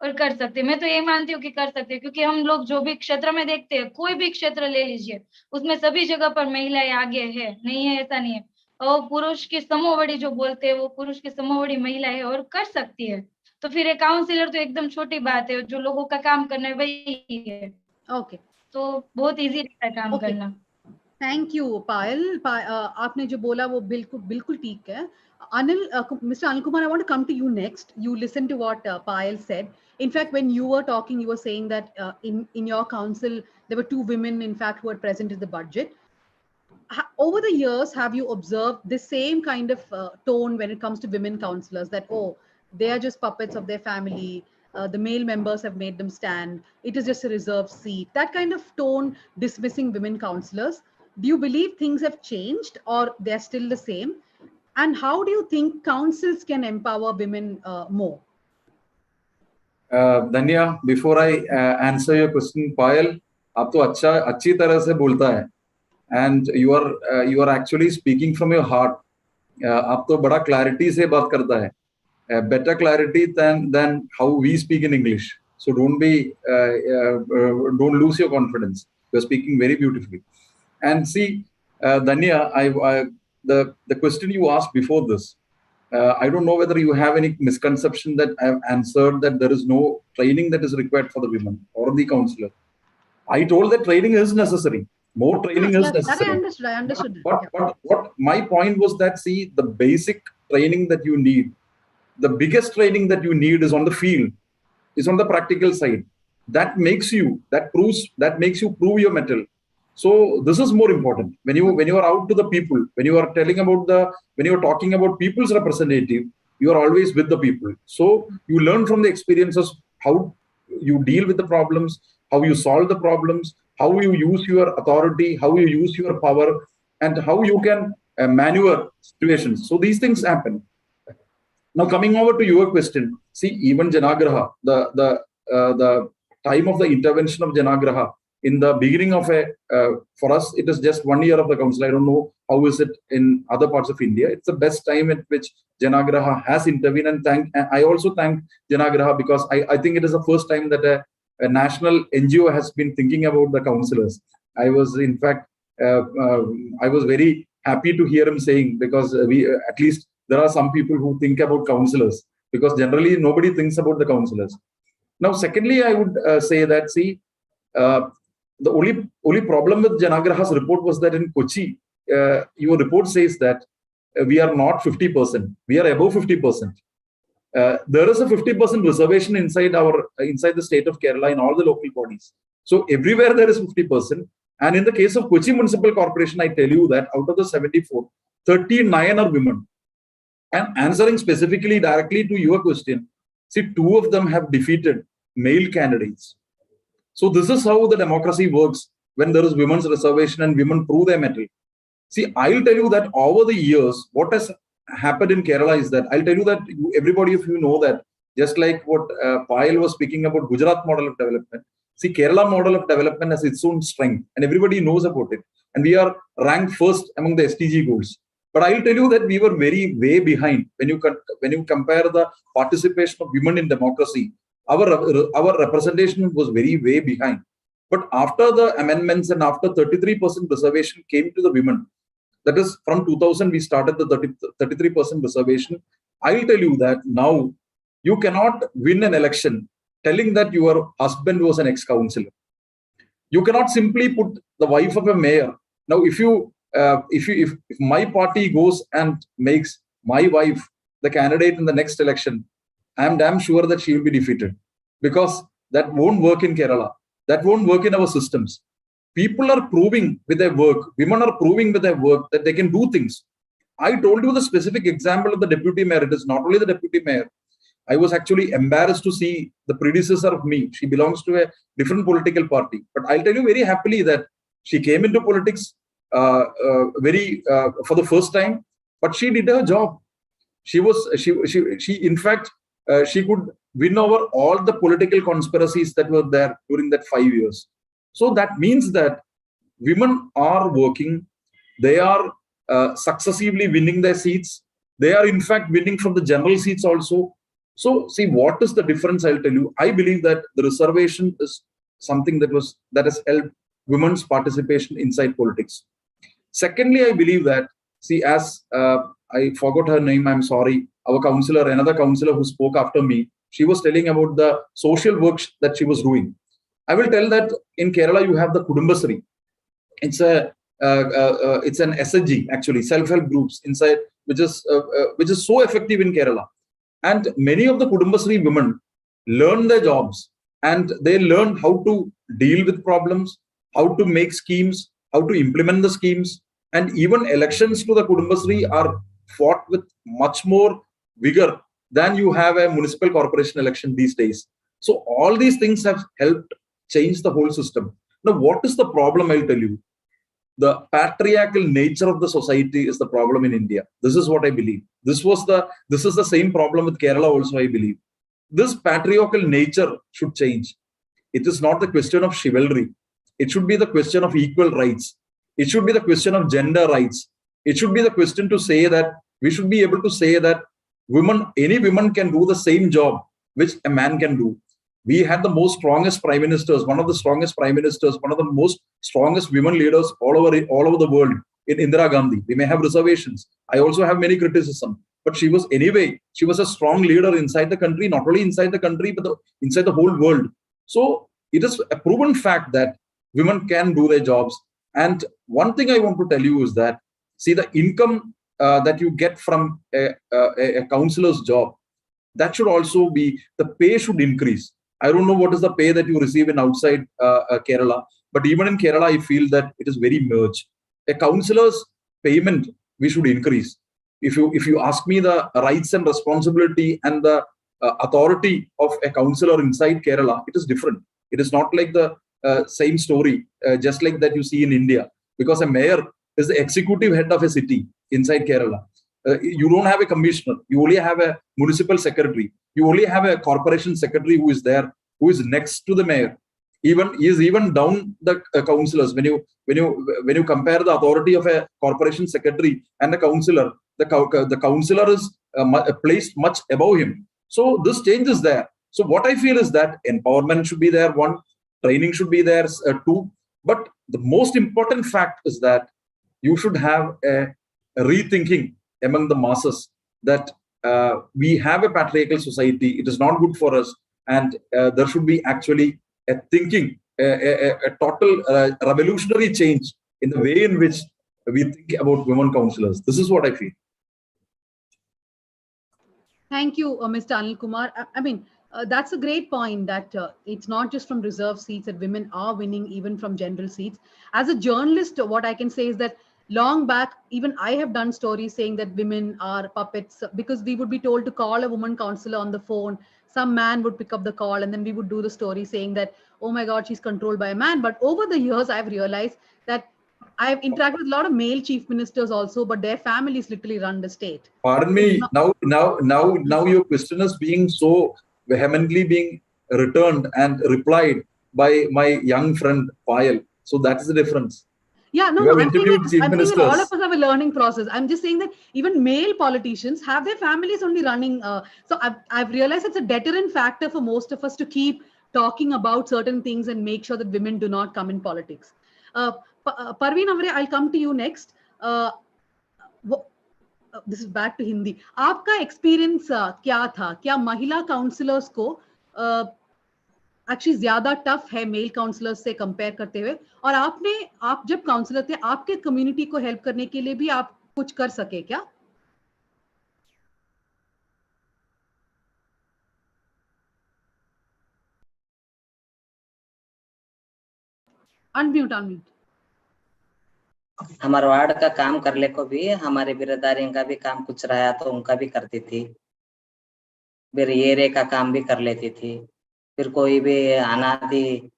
और कर सकते हैं। मैं तो यही मानती हूँ कि कर सकते हैं, क्योंकि हम लोग जो भी क्षेत्र में देखते हैं, कोई भी क्षेत्र ले लीजिए, उसमें सभी जगह पर महिलाएं आगे है, नहीं है ऐसा नहीं है। और पुरुष की समोवड़ी जो बोलते हैं वो पुरुष की समोवड़ी महिला है और कर सकती है। तो फिर एक काउंसिलर तो एकदम छोटी बात है, जो लोगों का काम करना है वही है। ओके, तो बहुत इजी रहता है काम करना। थैंक यू पायल। आपने जो बोला वो बिल्कुल बिल्कुल ठीक है। Anil, Mr. Anil Kumar, I want to come to you next. You listen to what Payal said. In fact, when you were talking, you were saying that in your council, there were 2 women, in fact, who were present in the budget. Over the years, have you observed the same kind of tone when it comes to women councillors, that, oh, they are just puppets of their family, the male members have made them stand, it is just a reserved seat, that kind of tone dismissing women councillors? Do you believe things have changed or they're still the same? And how do you think councils can empower women more? Danya, before I answer your question, Payal, आप तो अच्छी तरह से बोलता है, and you are actually speaking from your heart. आप तो बड़ा clarity से बात करता है, better clarity than how we speak in English. So don't lose your confidence. You are speaking very beautifully. And see, Danya, the question you asked before this, I don't know whether you have any misconception that I have answered that there is no training that is required for the women or the councillor. I told that training is necessary. More training is necessary. I understood. But what my point was that, see, the basic training that you need, the biggest training that you need is on the field, is on the practical side. That makes you prove your mettle. So this is more important. When you are out to the people, when you are talking about people's representative, you are always with the people. So you learn from the experiences how you deal with the problems, how you solve the problems, how you use your authority, how you use your power, and how you can maneuver situations. So these things happen. Now coming over to your question, see, even Janaagraha, the time of the intervention of Janaagraha, in the beginning of for us, it is just 1 year of the council. I don't know how is it in other parts of India. It's the best time at which Janaagraha has intervened, and I also thank Janaagraha because I think it is the first time that a national NGO has been thinking about the councillors. I was, in fact, I was very happy to hear him saying, because at least there are some people who think about councillors, because generally nobody thinks about the councillors. Now, secondly, I would say that, see, the only problem with Janaagraha's report was that in Kochi, your report says that we are not 50%, we are above 50%. There is a 50% reservation inside the state of Kerala in all the local bodies. So everywhere there is 50%. And in the case of Kochi Municipal Corporation, I tell you that out of the 74, 39 are women. And answering specifically directly to your question, see, 2 of them have defeated male candidates. So this is how the democracy works when there is women's reservation and women prove their mettle. See, I'll tell you that over the years, what has happened in Kerala is that, I'll tell you that everybody of you know that, just like what Payal was speaking about Gujarat model of development. See, Kerala model of development has its own strength and everybody knows about it. And we are ranked first among the SDG goals. But I'll tell you that we were very way behind when you compare the participation of women in democracy. Our representation was very way behind. But after the amendments and after 33% reservation came to the women, that is from 2000 we started the 33% reservation. I'll tell you that now you cannot win an election telling that your husband was an ex-councillor. You cannot simply put the wife of a mayor. Now, if my party goes and makes my wife the candidate in the next election, I am damn sure that she will be defeated, because that won't work in Kerala. That won't work in our systems. People are proving with their work, women are proving with their work that they can do things. I told you the specific example of the deputy mayor. It is not only the deputy mayor. I was actually embarrassed to see the predecessor of me. She belongs to a different political party. But I'll tell you very happily that she came into politics for the first time, but she did her job. She in fact, she could win over all the political conspiracies that were there during that 5 years. So that means that women are working. They are successively winning their seats. They are in fact winning from the general seats also. So see, what is the difference? I'll tell you. I believe that the reservation is something that has helped women's participation inside politics. Secondly, I believe that, see, as I forgot her name, I'm sorry, our councillor, another councillor who spoke after me, she was telling about the social work that she was doing. I will tell that in Kerala you have the Kudumbasri. It's an SHG, actually, self-help groups inside, which is so effective in Kerala. And many of the Kudumbasri women learn their jobs and they learn how to deal with problems, how to make schemes, how to implement the schemes. And even elections to the Kudumbasri are fought with much more vigor than you have a municipal corporation election these days. So all these things have helped change the whole system. Now, what is the problem? I'll tell you. The patriarchal nature of the society is the problem in India. This is what I believe. This is the same problem with Kerala also, I believe. This patriarchal nature should change. It is not the question of chivalry. It should be the question of equal rights. It should be the question of gender rights. It should be the question to say that we should be able to say that any woman can do the same job which a man can do. We had the most strongest prime ministers, one of the strongest prime ministers, one of the most strongest women leaders all over the world in Indira Gandhi. We may have reservations. I also have many criticism, but she was a strong leader inside the country, not only inside the country, but inside the whole world. So it is a proven fact that women can do their jobs. And one thing I want to tell you is that, see, the income that you get from a councillor's job, that should also be, the pay should increase. I don't know what is the pay that you receive in outside Kerala, but even in Kerala, I feel that it is very merged. A councillor's payment, we should increase. If you ask me the rights and responsibility and the authority of a councillor inside Kerala, it is different. It is not like the same story, just like that you see in India, because a mayor is the executive head of a city inside Kerala. You don't have a commissioner. You only have a municipal secretary. You only have a corporation secretary who is there, who is next to the mayor. He is even down the councillors. When you compare the authority of a corporation secretary and a councillor, the councillor is placed much above him. So this change is there. So what I feel is that empowerment should be there. One, training should be there. Two, but the most important fact is that you should have a rethinking among the masses that we have a patriarchal society. It is not good for us, and there should be actually a thinking, a total revolutionary change in the way in which we think about women councillors. This is what I feel. Thank you, Mr. Anil Kumar. I mean, that's a great point that it's not just from reserve seats that women are winning, even from general seats. As a journalist, what I can say is that long back, even I have done stories saying that women are puppets, because we would be told to call a woman councillor on the phone. Some man would pick up the call and then we would do the story saying that, oh my God, she's controlled by a man. But over the years, I've realized that I've interacted with a lot of male chief ministers also, but their families literally run the state. Pardon me. Now your question is being so vehemently being returned and replied by my young friend Payal. So that is the difference. Yeah, no, you have I'm saying interviewed chief that ministers. all of us have a learning process. I'm just saying that even male politicians have their families only running. So I've realized it's a deterrent factor for most of us to keep talking about certain things and make sure that women do not come in politics. Parveen Avre, I'll come to you next. This is back to Hindi. आपका experience क्या था? क्या महिला councillors को actually ज्यादा tough है mail counsellors से compare करते हुए? और आप जब काउंसलर थे, आपके कम्युनिटी को हेल्प करने के लिए भी आप कुछ कर सके क्या? अनम्यूट हमारे वार्ड का काम करने को भी हमारे बिरादरियों का भी काम कुछ रहा तो उनका भी करती थी, फिर एरिया का काम भी कर लेती थी। फिर कोई भी अनादि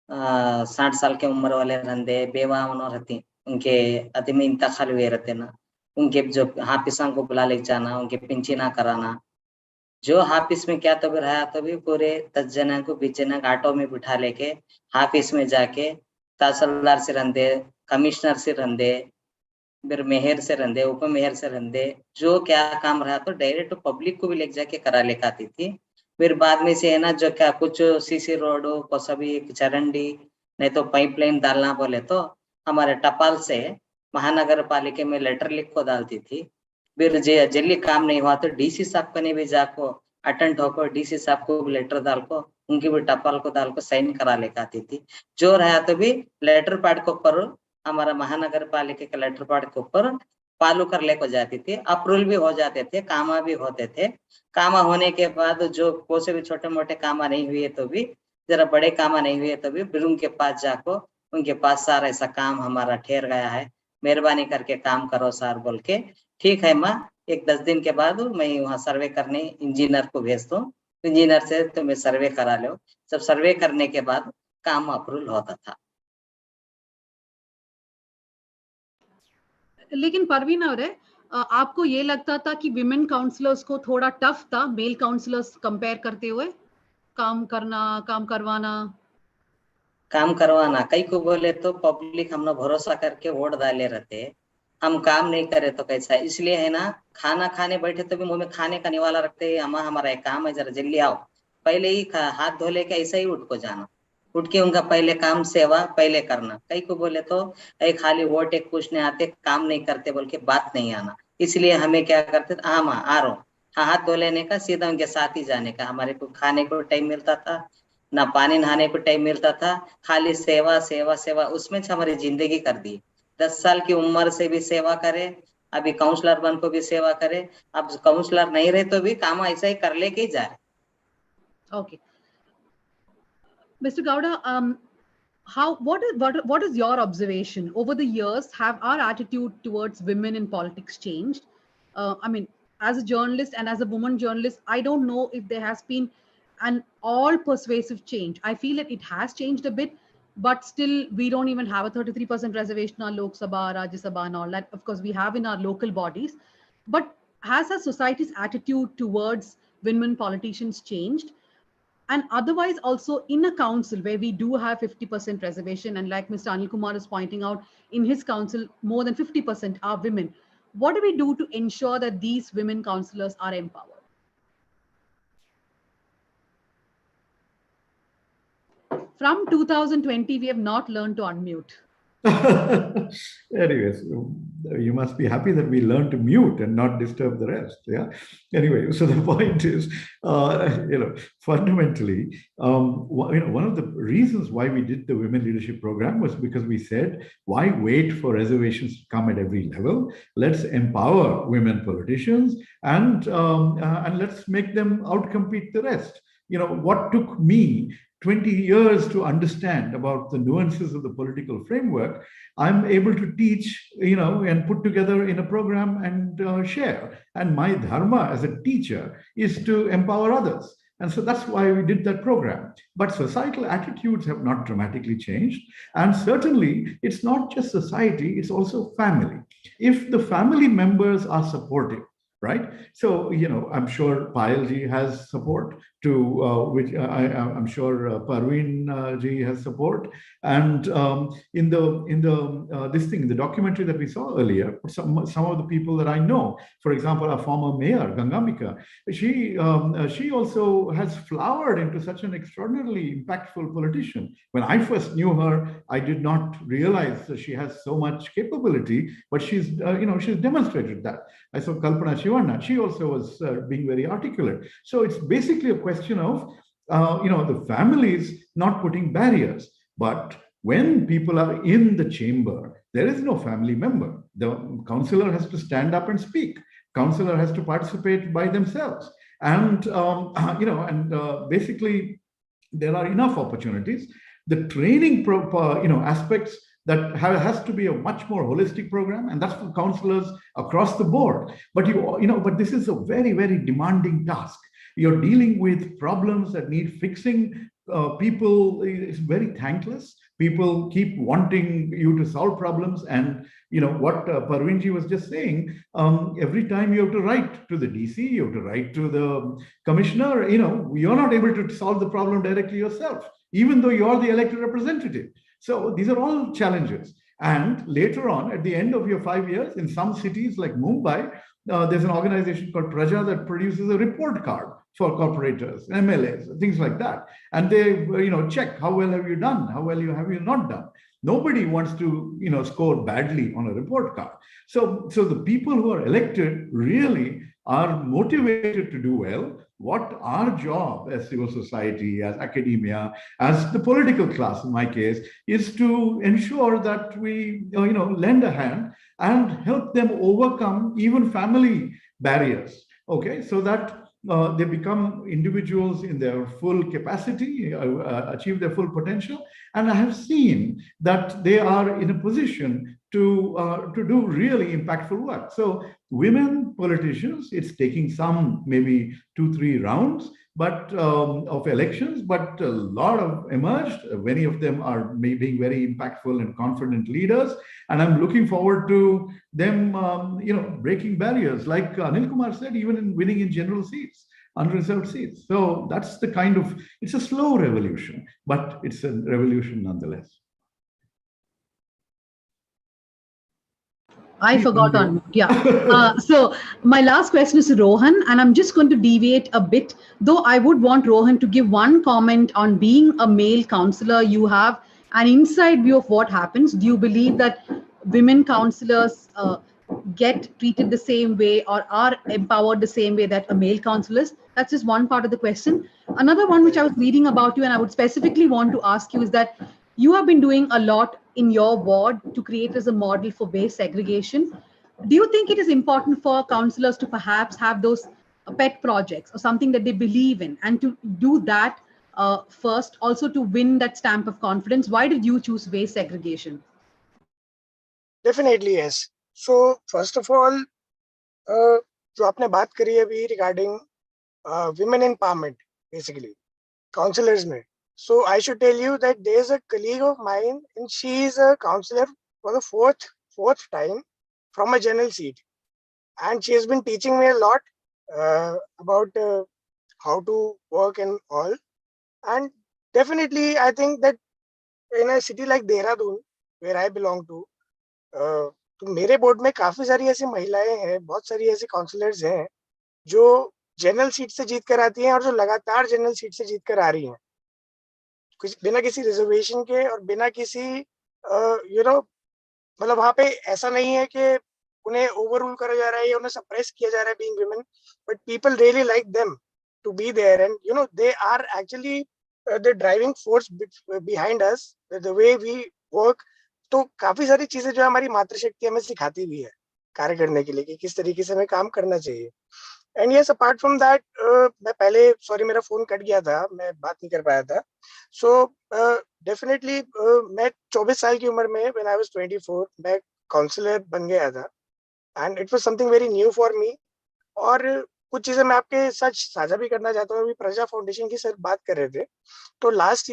60 साल के उम्र वाले रंदे बेवा रहती, उनके आदमी इंतकाल हुए रहते ना, उनके जो हाफिसा को बुला ले जाना, उनके पिंचना कराना, जो हाफिस में क्या तो भी रहा तो भी पूरे 10 जना को 20 जना ऑटो में बिठा लेके हाफिस में जाके तहसीलदार से रंदे, कमिश्नर से रंदे, फिर मेयर से रंदे, उप मेयर से रंदे, जो क्या काम रहा तो डायरेक्ट पब्लिक को भी ले जाके करा लेके आती थी। फिर बाद में से है ना, जो क्या कुछ सीसी रोड को सभी चरंडी नहीं तो पाइपलाइन डालना बोले तो हमारे टपाल से महानगर पालिका में लेटर लिख को डालती थी। फिर जल्दी काम नहीं हुआ तो डीसी साहब ने भी जाको अटेंड होकर डीसी साहब को लेटर डाल को उनकी भी टपाल को डाल को साइन करा लेकर आती थी। जो रहा तो भी लेटर पैड के ऊपर हमारा महानगर पालिका के लेटर पैड के ऊपर फॉलो कर लेकर जाती थी, अप्रूवल भी हो जाते थे, कामा भी होते थे। कामा होने के बाद जो कोई से भी छोटे मोटे कामा नहीं हुए तो भी, जरा बड़े कामा नहीं हुए तो भी फिर उनके पास जाको उनके पास सारा ऐसा काम हमारा ठहर गया है, मेहरबानी करके काम करो सर बोल के, ठीक है माँ, एक 10 दिन के बाद मैं वहाँ सर्वे करने इंजीनियर को भेजता हूँ, इंजीनियर से तुम्हें सर्वे करा लो। सब सर्वे करने के बाद काम अप्रूवल होता था। लेकिन परवीन और आपको ये लगता था कि विमेन काउंसलर्स को थोड़ा टफ था मेल काउंसलर्स कंपेयर करते हुए काम करवाना? कई को बोले तो पब्लिक हमने भरोसा करके वोट डाले रहते, हम काम नहीं करे तो कैसा, इसलिए है ना, खाना खाने बैठे तो भी मुंह में खाने का निवाला रखते, हमारा एक काम है, जरा जल्दी आओ, पहले ही हाथ धो लेके ऐसा ही उठ को जाना, उठ के उनका पहले काम सेवा पहले करना। कई को बोले तो खाली वोट एक पूछने आते, काम नहीं करते बोल के बात नहीं आना, इसलिए हमें क्या करते थे, हाँ माँ आ रहा हूँ, हाथ धो लेने का सीधा उनके साथ ही जाने का। हमारे को खाने को टाइम मिलता था ना, पानी नहाने को टाइम मिलता था, खाली सेवा सेवा सेवा, उसमें हमारी जिंदगी कर दी। 10 साल की उम्र से भी सेवा करे, अभी काउंसलर बन को भी सेवा करे, अब काउंसलर नहीं रहे तो भी काम ऐसा ही कर लेके ही जा रहे। Okay Mr. Gowda, what is your observation over the years? Have our attitude towards women in politics changed? I mean, as a journalist and as a woman journalist, I don't know if there has been an all persuasive change. I feel that it has changed a bit, but still we don't even have a 33% reservation on Lok Sabha, Rajya Sabha and all that. Of course, we have in our local bodies, but has our society's attitude towards women politicians changed? And otherwise also in a council where we do have 50% reservation, and like Mr. Anil Kumar is pointing out, in his council, more than 50% are women. What do we do to ensure that these women councillors are empowered? From 2020, we have not learned to unmute. Anyways, you must be happy that we learned to mute and not disturb the rest. Yeah. Anyway, so the point is, fundamentally, one of the reasons why we did the Women Leadership Program was because we said, why wait for reservations to come at every level? Let's empower women politicians and let's make them outcompete the rest. What took me 20 years to understand about the nuances of the political framework, I'm able to teach, and put together in a program and share. And my dharma as a teacher is to empower others. And so that's why we did that program. But societal attitudes have not dramatically changed. And certainly, it's not just society, it's also family. If the family members are supportive, right? So, I'm sure Payal-ji has support to which I'm sure Parveen-ji has support. And in the documentary that we saw earlier, some of the people that I know, for example, our former mayor, Gangamika, she also has flowered into such an extraordinarily impactful politician. When I first knew her, I did not realize that she has so much capability, but she's demonstrated that. I saw Kalpana Shivana. She also was being very articulate. So it's basically a question of, the families not putting barriers. But when people are in the chamber, there is no family member. The councillor has to stand up and speak. Councillor has to participate by themselves. And, basically, there are enough opportunities. The training, aspects that has to be a much more holistic program, and that's for councillors across the board. But but this is a very, very demanding task. You're dealing with problems that need fixing. People, it's very thankless. People keep wanting you to solve problems, and what Parveenji was just saying. Every time you have to write to the DC, you have to write to the commissioner. You're not able to solve the problem directly yourself, even though you're the elected representative. So these are all challenges. And later on, at the end of your 5 years, in some cities like Mumbai, there's an organization called Praja that produces a report card for corporators, MLAs, things like that. And they, check how well have you done, how well have you not done. Nobody wants to, score badly on a report card. So the people who are elected really are motivated to do well. What our job as civil society, as academia, as the political class, in my case, is to ensure that we, lend a hand and help them overcome even family barriers. Okay, so that they become individuals in their full capacity, achieve their full potential. And I have seen that they are in a position to do really impactful work. So women politicians, it's taking some maybe 2-3 rounds, but of elections, but a lot of emerged. Many of them are being very impactful and confident leaders. And I'm looking forward to them, breaking barriers. Like Anil Kumar said, even in winning in general seats, unreserved seats. So that's the kind of, it's a slow revolution, but it's a revolution nonetheless. I forgot on, yeah. So my last question is to Rohan, and I'm just going to deviate a bit, though I would want Rohan to give one comment on being a male councillor. You have an inside view of what happens. Do you believe that women councillors get treated the same way or are empowered the same way that a male councillor is? That's just one part of the question. Another one which I was reading about you and I would specifically want to ask you is that you have been doing a lot in your ward to create as a model for waste segregation. Do you think it is important for councillors to perhaps have those pet projects or something that they believe in, and to do that first, also to win that stamp of confidence? Why did you choose waste segregation? Definitely yes. So first of all, जो आपने बात करी अभी regarding women empowerment, basically councillors में. So I should tell you that there is a colleague of mine, and she is a councillor for the fourth time from a general seat, and she has been teaching me a lot about how to work and all. And definitely, I think that in a city like Dehradun, where I belong to, तो मेरे board में काफी सारी ऐसी महिलाएं हैं, बहुत सारी ऐसी काउंसलर्स हैं जो जनरल सीट से जीत कर आती हैं और जो लगातार जनरल सीट से जीत कर आ रही हैं, बिना किसी रिजर्वेशन के और बिना किसी मतलब वहां पे ऐसा नहीं है कि उन्हें ओवररूल करा जा रहा है या उन्हें सप्रेस किया जा रहा है being women, but people really like them to be there, and they are actually the driving force behind us, the way we work. तो काफी सारी चीजें जो हमारी मातृशक्ति हमें सिखाती भी है कार्य करने के लिए कि किस तरीके से हमें काम करना चाहिए. And yes, apart from that, मैं पहले, सॉरी मेरा फोन कट गया था, मैं बात नहीं कर पाया था. सो डेफिनेटली मैं 24 साल की उम्र में, व्हेन आई वाज 24, मैं काउंसलर बन गया था, and it was something very new for me. और कुछ चीजें मैं आपके साथ साझा भी करना चाहता हूँ। अभी प्रजा फाउंडेशन की सर बात कर रहे थे, तो लास्ट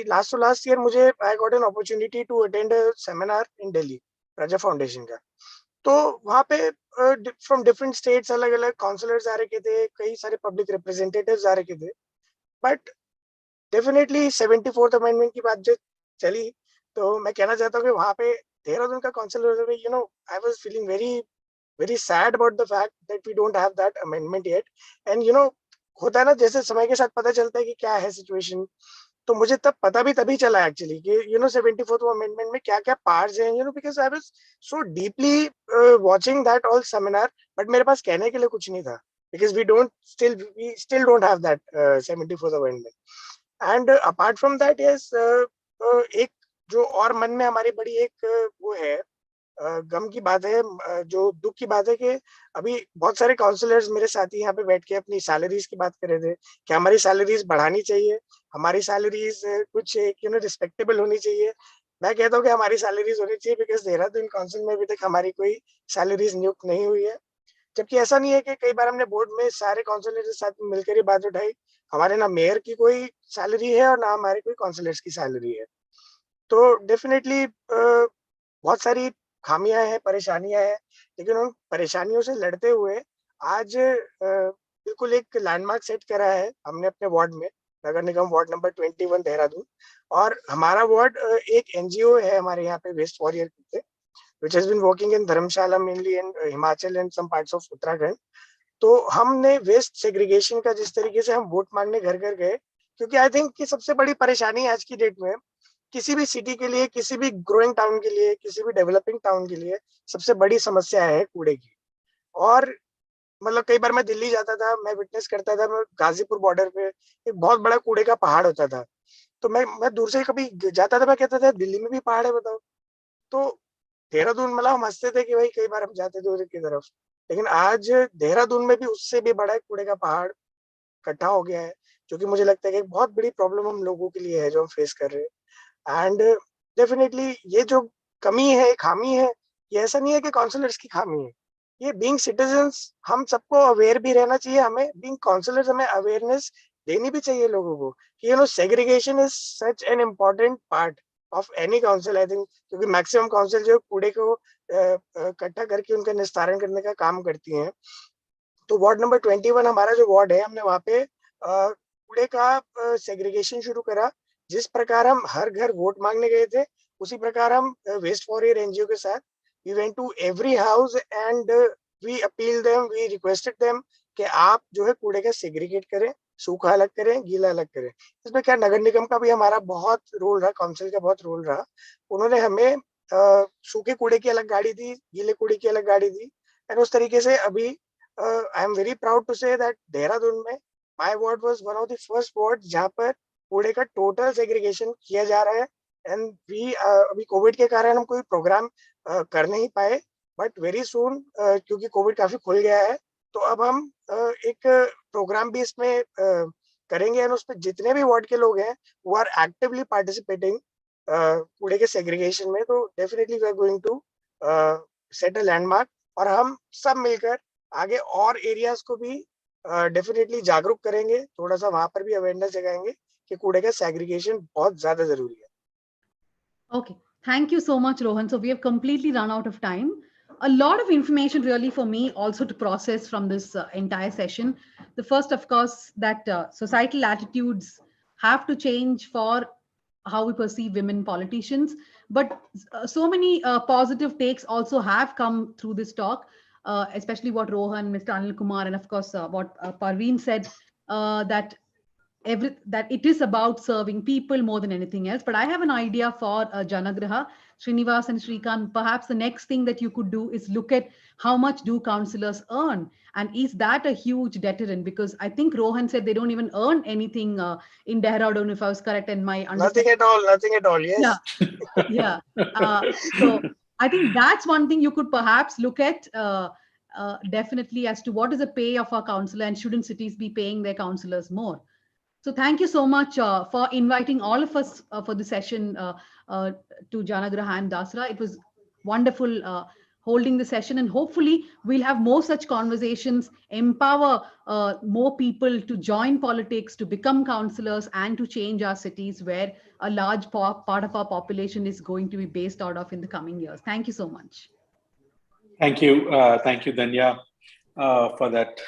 ईयर मुझे I got an opportunity to attend seminar in Delhi Praja foundation का। तो वहाँ पे फ्रॉम डिफरेंट स्टेट्स अलग अलग काउंसलर्स आ रखे थे, कई सारे पब्लिक रिप्रेजेंटेटिव्स आ रखे थे, बट डेफिनेटली 74th अमेंडमेंट की बात जो चली, तो मैं कहना चाहता हूँ कि वहाँ पे देहरादून का counsellor, you know, I was feeling very sad about the fact that we don't have that amendment yet. And you know, होता है ना, जैसे समय के साथ पता चलता है कि क्या है सिचुएशन, तो मुझे तब पता भी तभी चला एक्चुअली कि यू नो 74th अमेंडमेंट में क्या क्या पार्ट्स हैं, you know, because I was so deeply watching that all seminar, but मेरे पास कहने के लिए कुछ नहीं था, because we still don't have that 74th amendment. And apart from that, yes, एक जो और मन में हमारी बड़ी एक वो है, गम की बात है, जो दुख की बात है कि अभी बहुत सारे काउंसलर्स मेरे साथी यहाँ पे बैठ के अपनी सैलरीज की बात कर रहे थे कि हमारी सैलरीज बढ़ानी चाहिए, हमारी सैलरीज कुछ यू नो रिस्पेक्टेबल होनी चाहिए। मैं कहता हूँ कि हमारी सैलरीज होनी चाहिए, बिकॉज देहरादून काउंसिल में अभी तक हमारी कोई सैलरीज नियुक्त नहीं हुई है। जबकि ऐसा नहीं है कि कई बार हमने बोर्ड में सारे काउंसलर के साथ मिलकर ही बात उठाई, हमारे ना मेयर की कोई सैलरी है और ना हमारे कोई काउंसलर्स की सैलरी है। तो डेफिनेटली बहुत सारी खामियां हैं, परेशानियां हैं, लेकिन उन परेशानियों से लड़ते हुए आज बिल्कुल एक लैंडमार्क सेट करा है हमने अपने वार्ड में, नगर निगम वार्ड नंबर 21 देहरादून। और हमारा वार्ड एक एनजीओ है हमारे यहाँ पे, waste warrior which has been working in Dharamshala mainly in Himachal and some parts of Uttarakhand. तो हमने वेस्ट सेग्रीगेशन का जिस तरीके से हम वोट मांगने घर घर गए, क्योंकि आई थिंक कि सबसे बड़ी परेशानी आज की डेट में किसी भी सिटी के लिए, किसी भी ग्रोइंग टाउन के लिए, किसी भी डेवलपिंग टाउन के लिए सबसे बड़ी समस्या है कूड़े की। और मतलब कई बार मैं दिल्ली जाता था, मैं विटनेस करता था, मैं गाजीपुर बॉर्डर पे एक बहुत बड़ा कूड़े का पहाड़ होता था, तो मैं दूर से कभी जाता था, मैं कहता था दिल्ली में भी पहाड़ है बताओ। तो देहरादून मतलब हम हंसते थे कि भाई कई बार हम जाते थे उधर की तरफ, लेकिन आज देहरादून में भी उससे भी बड़ा कूड़े का पहाड़ इकट्ठा हो गया है, जो कि मुझे लगता है कि एक बहुत बड़ी प्रॉब्लम हम लोगों के लिए है जो हम फेस कर रहे हैं। एंड डेफिनेटली ये जो कमी है, खामी है, ये ऐसा नहीं है कि काउंसलर्स की खामी है, ये बीइंग सिटीजन्स हम सबको अवेयर भी रहना चाहिए, हमें बीइंग काउंसलर्स हमें अवेयरनेस देनी भी चाहिए लोगों को कि you know segregation is such an important part of any council I think, क्योंकि मैक्सिमम काउंसिल जो कूड़े को इकट्ठा करके उनका निस्तारण करने का काम करती हैं। तो वार्ड नंबर 21 हमारा जो वार्ड है, हमने वहाँ पे कूड़े का सेग्रीगेशन शुरू करा। जिस प्रकार हम हर घर वोट मांगने गए थे, उसी प्रकार हम वेस्ट वॉरियर एनजीओ के साथ we went to every house and we appeal them, we requested them कि आप जो है कूड़े का सेग्रीगेट करें, सूखा अलग करें, गीला अलग करें। इसमें क्या नगर निगम का भी हमारा बहुत रोल रहा, काउंसिल का बहुत रोल रहा। उन्होंने हमें सूखे कूड़े की अलग गाड़ी दी, गीले कूड़े की अलग गाड़ी दी, एंड उस तरीके से अभी I am very proud to say that Dehradun में my ward was one of the first ward जहाँ पर कूड़े का टोटल सेग्रीगेशन किया जा रहा है। एंड वी अभी कोविड के कारण हम कोई प्रोग्राम कर नहीं पाए, बट वेरी सून क्योंकि कोविड काफी खुल गया है, तो अब हम एक प्रोग्राम भी इसमें करेंगे, एंड उसमें जितने भी वार्ड के लोग हैं वो आर एक्टिवली पार्टिसिपेटिंग कूड़े के सेग्रीगेशन में। तो definitely we are going to set a landmark, और हम सब मिलकर आगे और एरियाज को भी डेफिनेटली जागरूक करेंगे, थोड़ा सा वहां पर भी अवेयरनेस जगाएंगे कि कूड़े का सेग्रीगेशन बहुत ज्यादा जरूरी है। Okay, thank you so much, Rohan. So we have completely run out of time. A lot of information really for me also to process from this entire session. The first, of course, that societal attitudes have to change for how we perceive women politicians. But so many positive takes also have come through this talk, especially what Rohan, Mr. Anil Kumar, and of course what Parveen said, that that it is about serving people more than anything else. But I have an idea for Janaagraha, Srinivas and Shrikant. Perhaps the next thing that you could do is look at how much do councillors earn, and is that a huge deterrent? Because I think Rohan said they don't even earn anything in Dehradun, if I was correct in my understanding. Nothing at all. Yes. Yeah. So I think that's one thing you could perhaps look at definitely, as to what is the pay of our councillor, and shouldn't cities be paying their councillors more? So thank you so much for inviting all of us for the session to Janaagraha and Dasra. It was wonderful holding the session, and hopefully we'll have more such conversations, empower more people to join politics, to become councillors, and to change our cities where a large part of our population is going to be based out of in the coming years. Thank you so much. Thank you, Danya, for that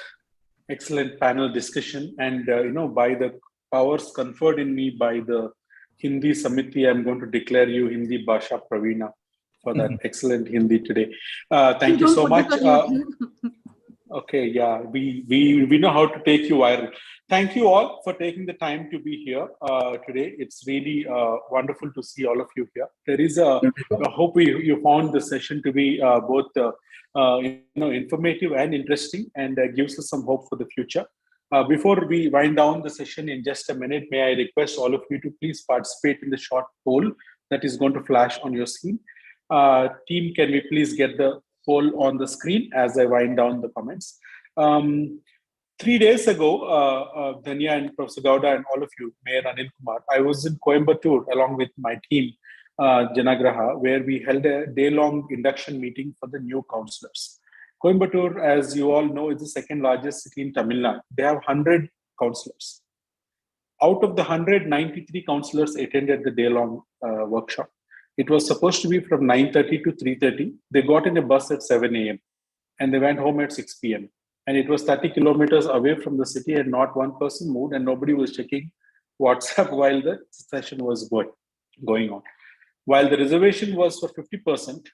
excellent panel discussion. And by the powers conferred in me by the Hindi Samiti, I'm going to declare you Hindi Bhasha Praveena for that excellent Hindi today. Thank you so much. Okay, yeah, we know how to take you viral. Thank you all for taking the time to be here today. It's really wonderful to see all of you here. There is I hope you found the session to be both informative and interesting, and gives us some hope for the future. Before we wind down the session in just a minute, may I request all of you to please participate in the short poll that is going to flash on your screen. Team, can we please get the poll on the screen as I wind down the comments? 3 days ago, Danya and Professor Gowda and all of you, Mayor Anil Kumar, I was in Coimbatore along with my team, Janaagraha, where we held a day-long induction meeting for the new councillors. Coimbatore, as you all know, is the second largest city in Tamil Nadu. They have 100 councillors. Out of the 193 councillors attended the day-long workshop. It was supposed to be from 9:30 to 3:30. They got in a bus at 7 a.m. and they went home at 6 p.m. And it was 30 kilometers away from the city, and not one person moved, and nobody was checking WhatsApp while the session was going on. While the reservation was for 50%,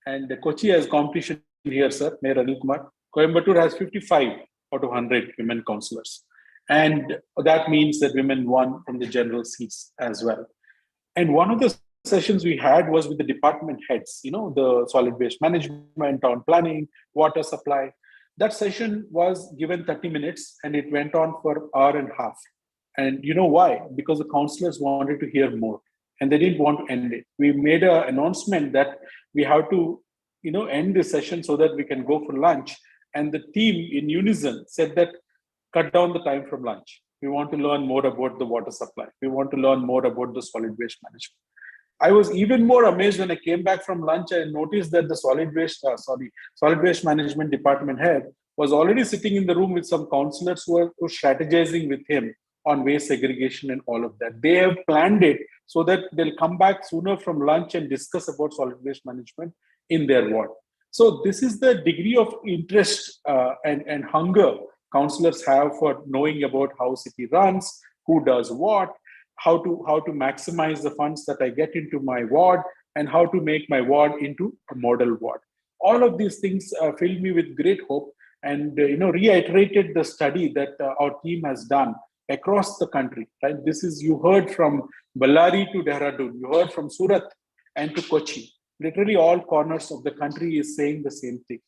and Kochi has competition here, sir, Mayor Anil Kumar, Coimbatore has 55 out of 100 women councillors. And that means that women won from the general seats as well. And one of the sessions we had was with the department heads, the solid waste management, town planning, water supply. That session was given 30 minutes and it went on for an hour and a half. And you know why? Because the councillors wanted to hear more and they didn't want to end it. We made an announcement that we have to end this session so that we can go for lunch. And the team in unison said that cut down the time from lunch. We want to learn more about the water supply. We want to learn more about the solid waste management. I was even more amazed when I came back from lunch and noticed that the solid waste management department head was already sitting in the room with some councillors who were strategizing with him on waste segregation and all of that. They have planned it so that they'll come back sooner from lunch and discuss about solid waste management in their ward. So this is the degree of interest and hunger councillors have for knowing about how city runs, who does what, how to maximize the funds that I get into my ward, and how to make my ward into a model ward. All of these things filled me with great hope and reiterated the study that our team has done across the country. Right? This is, you heard from Ballari to Dehradun, you heard from Surat and to Kochi. Literally all corners of the country is saying the same thing.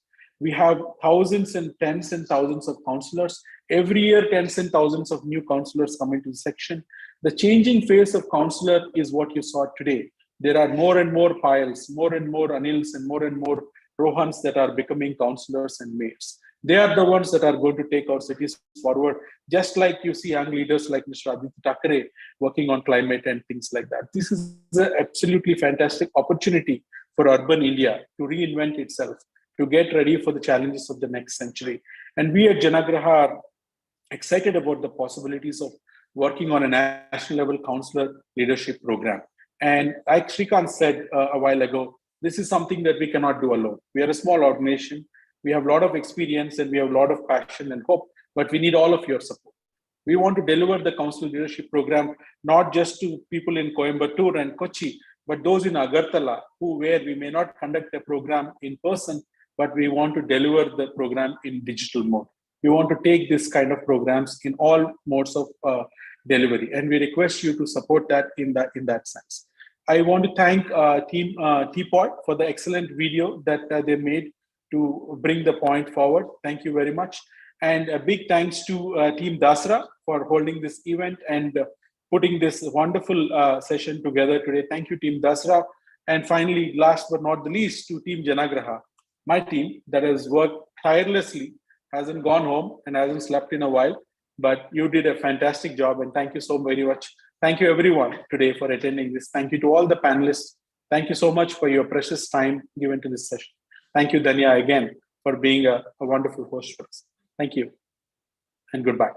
We have thousands and tens and thousands of councillors. Every year, tens and thousands of new councillors come into the section. The changing face of councillor is what you saw today. There are more and more Payals, more and more Anils, and more Rohans that are becoming councillors and mayors. They are the ones that are going to take our cities forward, just like you see young leaders like Mr. Aditya Thackeray working on climate and things like that. This is an absolutely fantastic opportunity for urban India to reinvent itself, to get ready for the challenges of the next century. And we at Janaagraha are excited about the possibilities of working on a national level councillor leadership program. And like Shrikant said a while ago, this is something that we cannot do alone. We are a small organization. We have a lot of experience and we have a lot of passion and hope, but we need all of your support. We want to deliver the council leadership program, not just to people in Coimbatore and Kochi, but those in Agartala, where we may not conduct a program in person, but we want to deliver the program in digital mode. We want to take this kind of programs in all modes of delivery, and we request you to support that in that sense. I want to thank Team Teapot for the excellent video that they made to bring the point forward. Thank you very much. And a big thanks to Team Dasra for holding this event and putting this wonderful session together today. Thank you, Team Dasra. And finally, last but not the least, to Team Janaagraha, my team that has worked tirelessly, hasn't gone home and hasn't slept in a while, but you did a fantastic job, and thank you so very much. Thank you everyone today for attending this. Thank you to all the panelists. Thank you so much for your precious time given to this session. Thank you, Danya, again, for being a wonderful host for us. Thank you and goodbye.